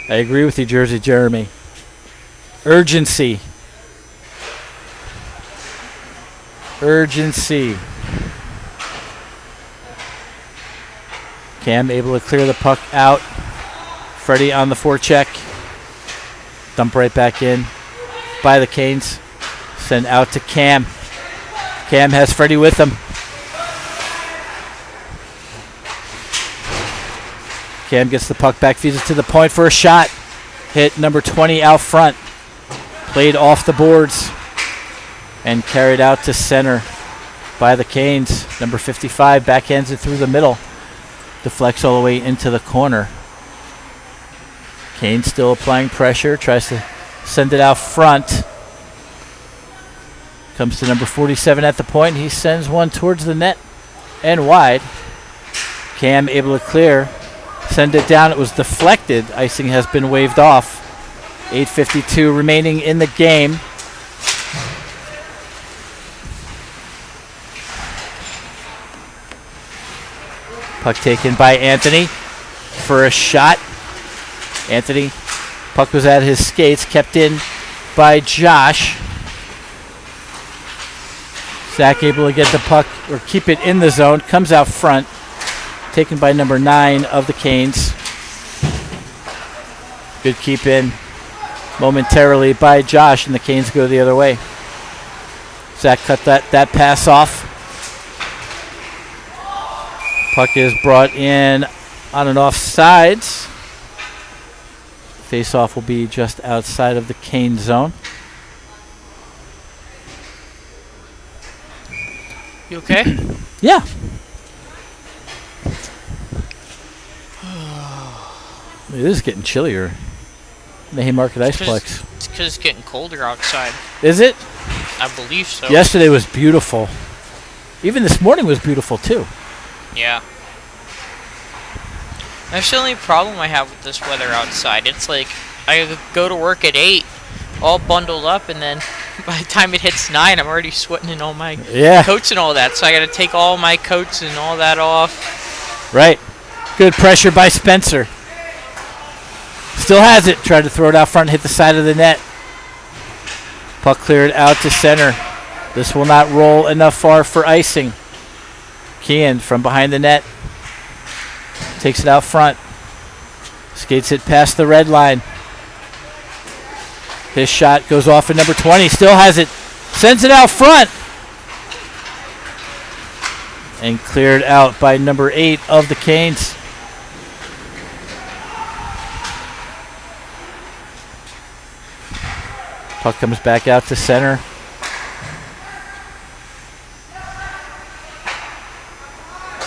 I agree with you, Jersey Jeremy. Urgency. Urgency. Cam able to clear the puck out. Freddie on the forecheck. Dump right back in by the Canes. Send out to Cam. Cam has Freddie with him. Cam gets the puck back, feeds it to the point for a shot. Hit number 20 out front. Played off the boards and carried out to center by the Canes. Number 55 backhands it through the middle. Deflects all the way into the corner. Kane still applying pressure. Tries to send it out front. Comes to number 47 at the point. He sends one towards the net and wide. Cam able to clear. Send it down. It was deflected. Icing has been waved off. 8:52 remaining in the game. Puck taken by Anthony for a shot. Anthony, puck was at his skates, kept in by Josh. Zach able to get the puck or keep it in the zone, comes out front, taken by number 9 of the Canes. Good keep in momentarily by Josh, and the Canes go the other way. Zach cut that pass off. Puck is brought in on and off sides. Face-off will be just outside of the Cane zone. You okay? Yeah. It is getting chillier in the Haymarket Iceplex. It's because it's getting colder outside. Is it? I believe so. Yesterday was beautiful. Even this morning was beautiful too. Yeah. That's the only problem I have with this weather outside. It's like I go to work at 8, all bundled up, and then by the time it hits 9, I'm already sweating in all my coats and all that. So I got to take all my coats and all that off. Right. Good pressure by Spencer. Still has it. Tried to throw it out front, hit the side of the net. Puck cleared out to center. This will not roll enough far for icing. Kean from behind the net. Takes it out front. Skates it past the red line. His shot goes off at number 20. Still has it. Sends it out front. And cleared out by number 8 of the Canes. Puck comes back out to center.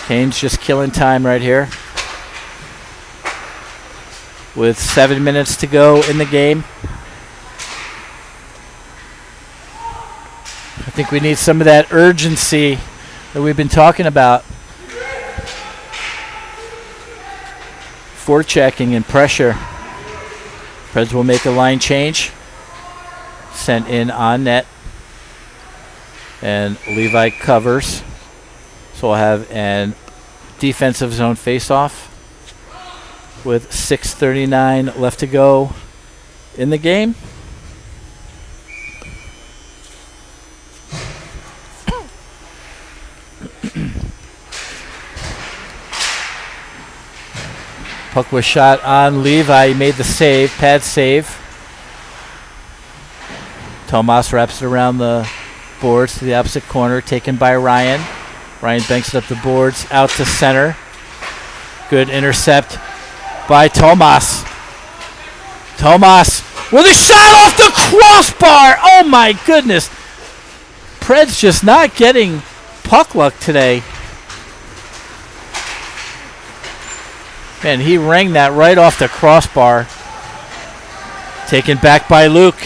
Canes just killing time right here. With 7 minutes to go in the game. I think we need some of that urgency that we've been talking about. Forechecking and pressure. Preds will make a line change. Sent in on net. And Levi covers. So we'll have an defensive zone face-off with 6:39 left to go in the game. Puck was shot on Levi. He made the save, pad save. Tomas wraps it around the boards to the opposite corner, taken by Ryan. Ryan banks it up the boards, out to center. Good intercept by Tomas. Tomas with a shot off the crossbar. Oh my goodness. Preds just not getting puck luck today. Man, he rang that right off the crossbar. Taken back by Luke.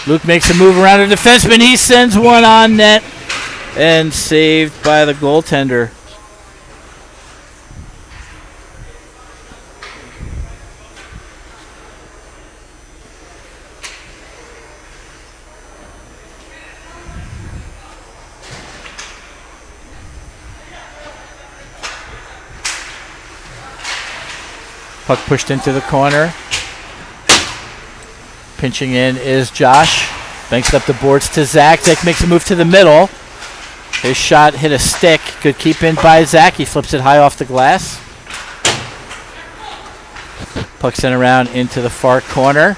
Luke makes a move around the defenseman. He sends one on net and saved by the goaltender. Puck pushed into the corner. Pinching in is Josh. Banks up the boards to Zach. Zach makes a move to the middle. His shot hit a stick. Good keep in by Zach. He flips it high off the glass. Puck sent around into the far corner.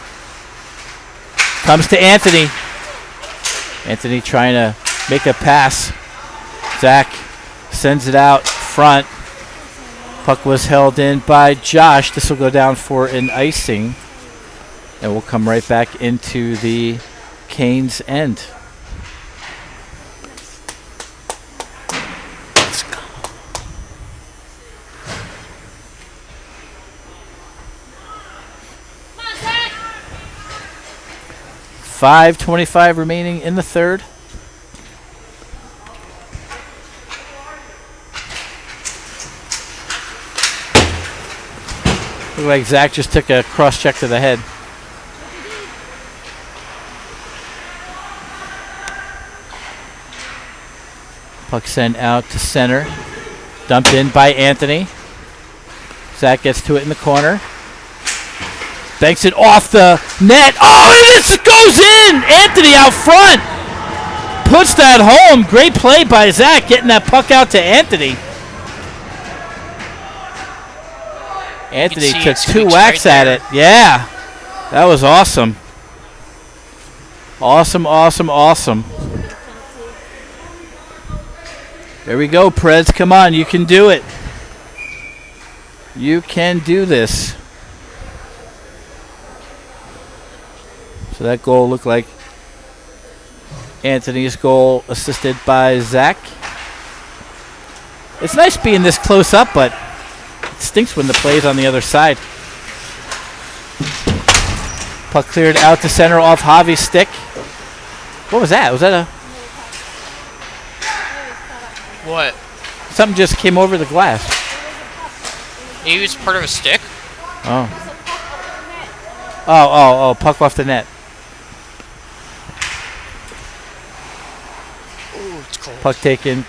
Comes to Anthony. Anthony trying to make a pass. Zach sends it out front. Puck was held in by Josh. This will go down for an icing. And we'll come right back into the Canes' end. Let's go. 5:25 remaining in the third. Looked like Zach just took a cross check to the head. Puck sent out to center. Dumped in by Anthony. Zach gets to it in the corner. Banks it off the net. Oh, and this goes in! Anthony out front! Puts that home. Great play by Zach, getting that puck out to Anthony. Anthony took 2 whacks at it. Yeah. That was awesome. Awesome, awesome, awesome. There we go, Preds. Come on, you can do it. You can do this. So that goal looked like Anthony's goal, assisted by Zach. It's nice being this close up, but it stinks when the play's on the other side. Puck cleared out to center off Javi's stick. What was that? Was that a... What? Something just came over the glass. Maybe it's part of a stick? Oh. Oh, puck off the net. Ooh, it's cold. Puck taken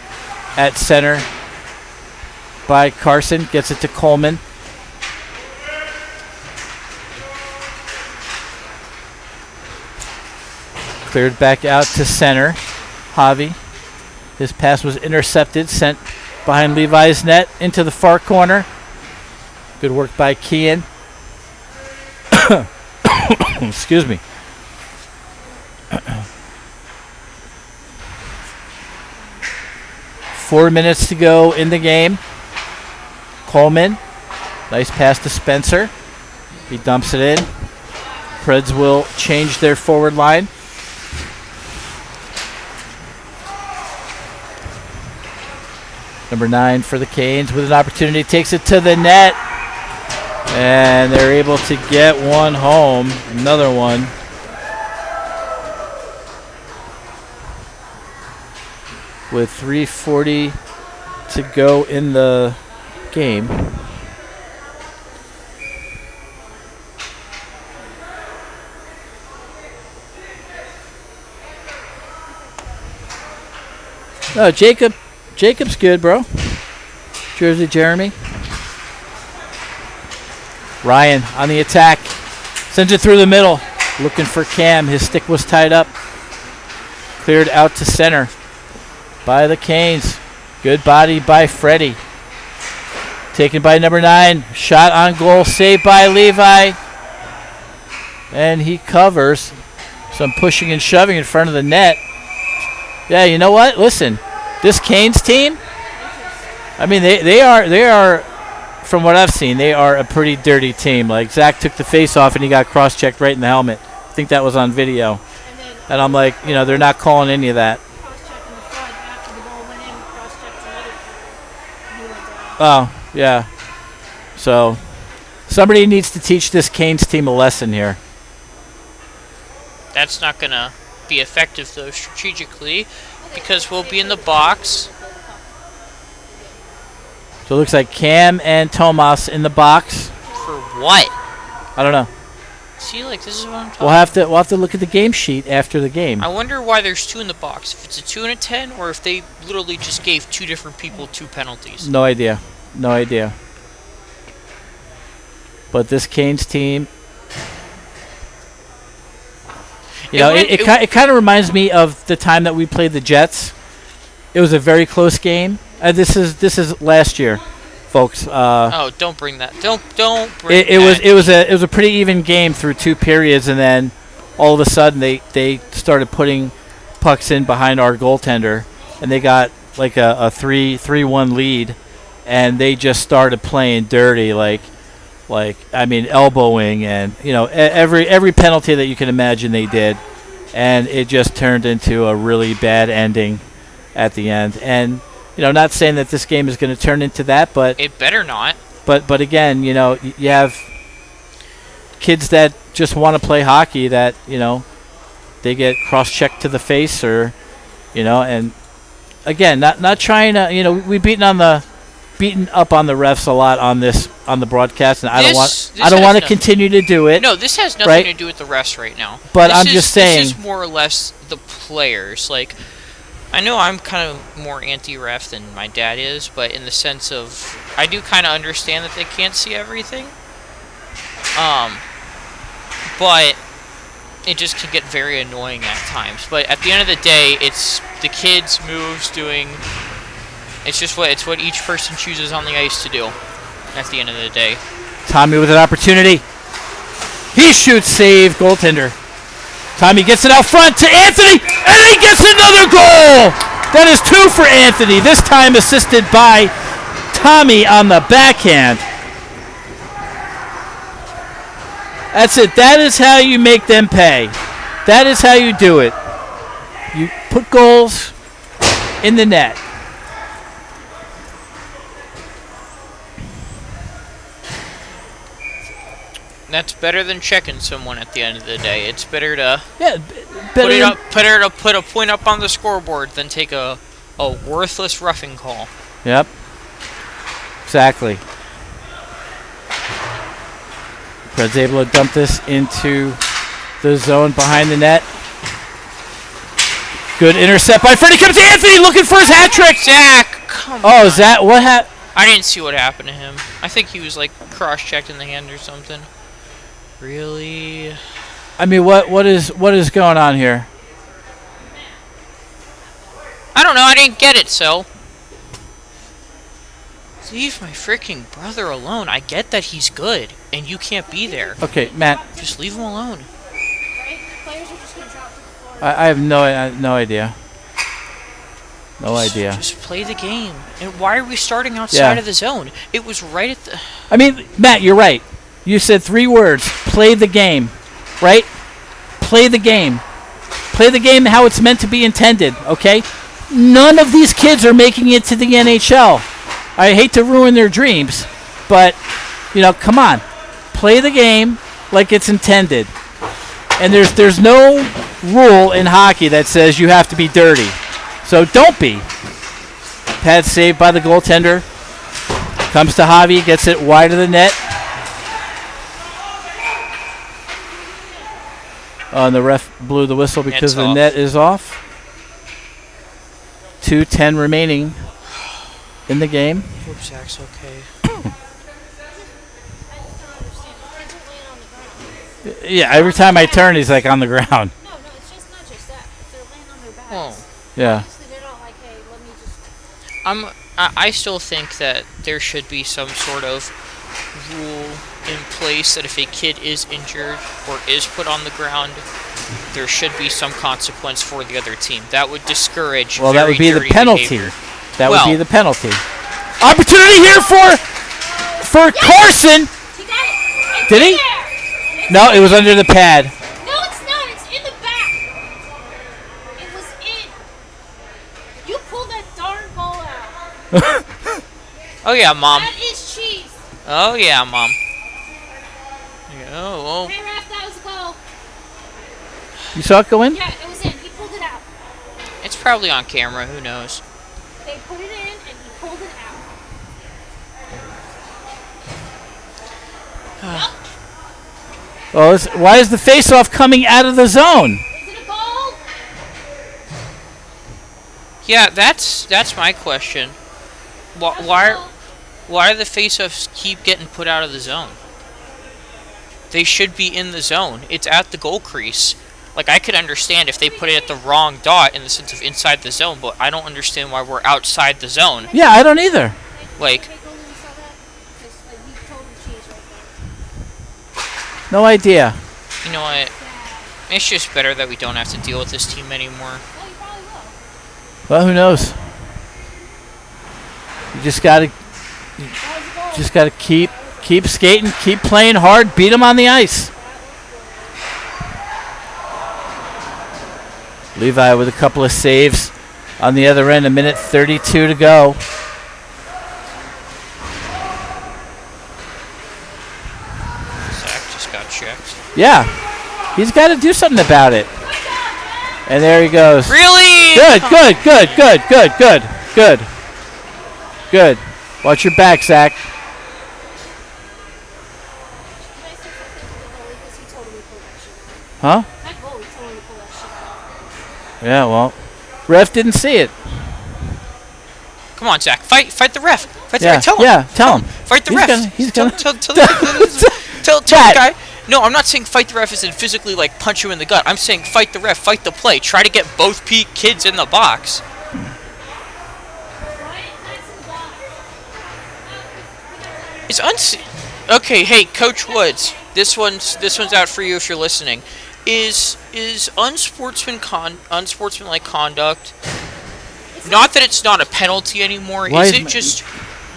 at center by Carson. Gets it to Coleman. Cleared back out to center. Javi. His pass was intercepted, sent behind Levi's net into the far corner. Good work by Kean. Excuse me. Four minutes to go in the game. Coleman. Nice pass to Spencer. He dumps it in. Preds will change their forward line. Number 9 for the Canes with an opportunity. Takes it to the net. And they're able to get one home. Another one. With 3:40 to go in the game. Oh, Jacob's good, bro. Jersey Jeremy. Ryan on the attack. Sends it through the middle. Looking for Cam. His stick was tied up. Cleared out to center by the Canes. Good body by Freddie. Taken by number 9. Shot on goal. Saved by Levi. And he covers. Some pushing and shoving in front of the net. Yeah, you know what? Listen. This Canes team, I mean, they are, from what I've seen, they are a pretty dirty team. Like, Zach took the face off and he got cross-checked right in the helmet. I think that was on video. And I'm like, you know, they're not calling any of that. Oh, yeah. So, somebody needs to teach this Canes team a lesson here. That's not going to be effective, though, strategically, because we'll be in the box. So it looks like Cam and Tomas in the box. For what? I don't know. See, like, this is what I'm talking about. We'll have to look at the game sheet after the game. I wonder why there's 2 in the box. If it's a 2 and a 10, or if they literally just gave 2 different people 2 penalties. No idea. No idea. But this Canes team, you know, it kind of reminds me of the time that we played the Jets. It was a very close game. This is last year, folks. Oh, don't bring that. Don't bring it. It was a pretty even game through 2 periods, and then all of a sudden they started putting pucks in behind our goaltender, and they got like a 3-1 lead, and they just started playing dirty, like I mean, elbowing, and you know, every penalty that you can imagine they did, and it just turned into a really bad ending at the end. And you know, not saying that this game is going to turn into that, but it better not. But again, you know, you have kids that just want to play hockey that, you know, they get cross-checked to the face, or and again, not trying to. We've beaten up on the refs a lot on the broadcast, and I don't want to continue to do it. No, this has nothing to do with the refs right now. But I'm just saying, this is more or less the players. Like, I know I'm kind of more anti-ref than my dad is, but in the sense of I do kind of understand that they can't see everything. But it just can get very annoying at times. But at the end of the day, it's the kids' moves doing. It's just what each person chooses on the ice to do. At the end of the day. Tommy with an opportunity. He shoots, save, goaltender. Tommy gets it out front to Anthony, and he gets another goal. That is 2 for Anthony. This time assisted by Tommy on the backhand. That's it. That is how you make them pay. That is how you do it. You put goals in the net. That's better than checking someone at the end of the day. It's better to put a point up on the scoreboard than take a worthless roughing call. Yep. Exactly. Fred's able to dump this into the zone behind the net. Good intercept by Freddie. Comes to Anthony looking for his hat trick. Zach, come on. Oh, is that what happened? I didn't see what happened to him. I think he was like cross-checked in the hand or something. Really? I mean, what is going on here? I don't know. I didn't get it. So leave my freaking brother alone. I get that he's good, and you can't be there. Okay, Matt. Just leave him alone. Right? The players are just going to drop to the floor. I have no idea. No idea. Just play the game. And why are we starting outside of the zone? It was right at the. I mean, Matt, you're right. You said 3 words. Play the game. Right? Play the game. Play the game how it's meant to be intended, okay? None of these kids are making it to the NHL. I hate to ruin their dreams, but, come on. Play the game like it's intended. And there's no rule in hockey that says you have to be dirty. So don't be. Pad saved by the goaltender. Comes to Javi, gets it wide of the net. And the ref blew the whistle because the net is off. 2:10 remaining in the game. Hope Zach's okay. Yeah, every time I turn, he's like on the ground. No, it's just not just that. They're laying on their backs. Oh. Yeah. Obviously, they're not like, hey, let me just. I still think that there should be some sort of rule in place that if a kid is injured or is put on the ground, there should be some consequence for the other team. That would discourage. Well, that would be the penalty. Behavior. That would be the penalty. Opportunity here for Carson. He got it. Did he? No, it was under the pad. No, it's not. It's in the back. It was in. You pulled that darn ball out. Oh yeah, Mom. That is cheese. Oh yeah, Mom. Oh. Hey, ref, that was a goal. You saw it go in? Yeah, it was in. He pulled it out. It's probably on camera. Who knows? They put it in, and he pulled it out. Well, why is the face-off coming out of the zone? Is it a goal? Yeah, that's my question. Why do the face-offs keep getting put out of the zone? They should be in the zone. It's at the goal crease. Like, I could understand if they put it at the wrong dot in the sense of inside the zone, but I don't understand why we're outside the zone. Yeah, I don't either. Like, no idea. you know what? It's just better that we don't have to deal with this team anymore. Well, who knows? You just gotta keep skating, keep playing hard, beat them on the ice. Levi with a couple of saves on the other end. 1:32 to go. Zach just got checked. Yeah, he's got to do something about it. And there he goes. Really? Good. Watch your back, Zach. Can I say something to the goalie? Because he totally pulled that shit Huh? out. That goalie totally pulled that shit out. Yeah, well, ref didn't see it. Come on, Zach. Fight the ref. Fight the Yeah, ref. Tell him. yeah, tell him. Fight the He's ref. gonna- he's gonna- Tell the Matt. guy. No, I'm not saying fight the ref as in physically like punch you in the gut. I'm saying fight the ref, fight the play. Try to get both kids in the box. It's Okay, hey, Coach Woods. This one's out for you if you're listening. Is unsportsmanlike conduct? Not that it's not a penalty anymore. Why Is is it my- just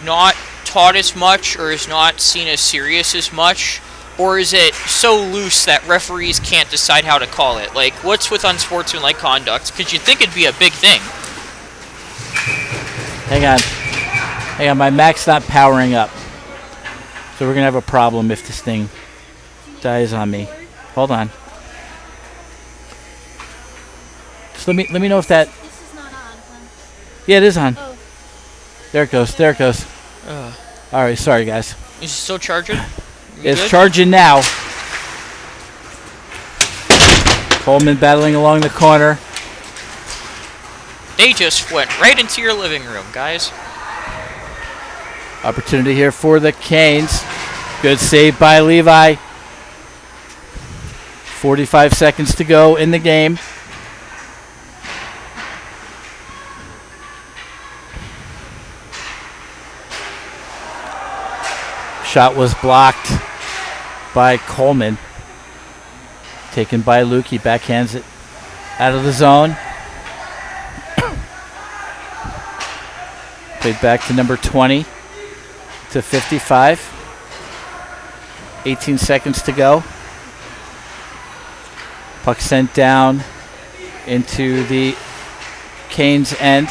not taught as much, or is not seen as serious as much, or is it so loose that referees can't decide how to call it? Like, what's with unsportsmanlike conduct? Because you'd think it'd be a big thing. Hang on, my Mac's not powering up. So we're going to have a problem if this thing dies on me. Hold on. Just let me know if that... This is not on, huh? Yeah, it is on. Oh. There it goes. All right, sorry, guys. Is it still charging? You It's good? charging now. Coleman battling along the corner. They just went right into your living room, guys. Opportunity here for the Canes. Good save by Levi. 45 seconds to go in the game. Shot was blocked by Coleman. Taken by Luke. He backhands it out of the zone. Played back to number 20 to 55. 18 seconds to go. Puck sent down into the Canes' end.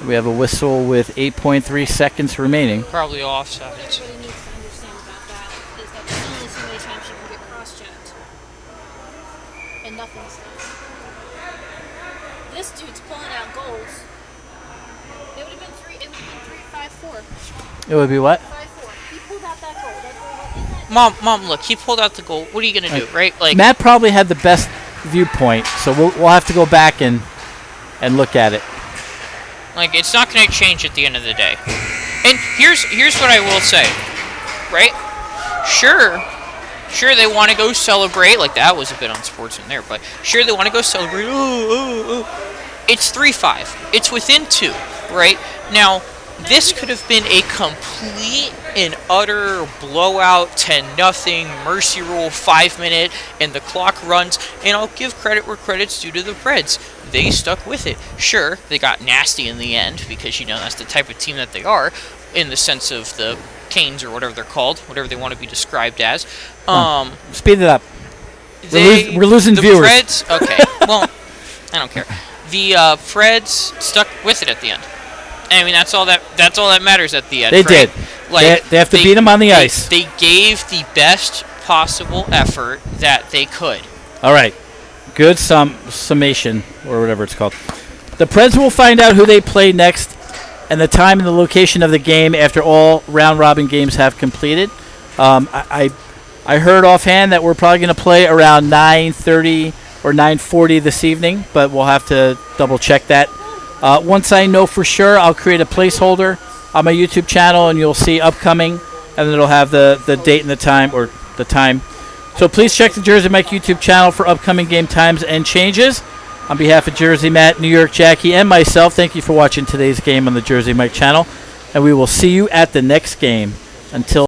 We have a whistle with 8.3 seconds remaining. Probably offside. What he needs to understand about that is that there's only so many times you can get cross-checked. And nothing's done. This dude's pulling out goals. It would have been 3-5-4. It would be what? 5-4. He pulled out that goal. That goal went in that. Mom, look, he pulled out the goal. What are you gonna do, right? Like, Matt probably had the best viewpoint, so we'll have to go back and look at it. it's not gonna change at the end of the day. And here's what I will say, right? Sure, they want to go celebrate. Like, that was a bit unsportsman there, but sure, they want to go celebrate. It's 3-5. It's within 2, right? Now, this could have been a complete and utter blowout, 10-0, mercy rule, 5-minute, and the clock runs. And I'll give credit where credit's due to the Preds. They stuck with it. Sure, they got nasty in the end because, that's the type of team that they are, in the sense of the Canes or whatever they're called, whatever they want to be described as. Speed it up. We're losing the viewers. Preds, okay, well, I don't care. The Preds stuck with it at the end. I mean, that's all that matters at the end. They right? did. Like, they have to beat them on the ice. They gave the best possible effort that they could. All right. Good summation, or whatever it's called. The Preds will find out who they play next and the time and the location of the game after all round-robin games have completed. I heard offhand that we're probably going to play around 9:30 or 9:40 this evening, but we'll have to double-check that. Once I know for sure, I'll create a placeholder on my YouTube channel, and you'll see upcoming, and it'll have the date and the time, or the time. So please check the Jersey Mike YouTube channel for upcoming game times and changes. On behalf of Jersey Matt, New York Jackie, and myself, thank you for watching today's game on the Jersey Mike channel, and we will see you at the next game. Until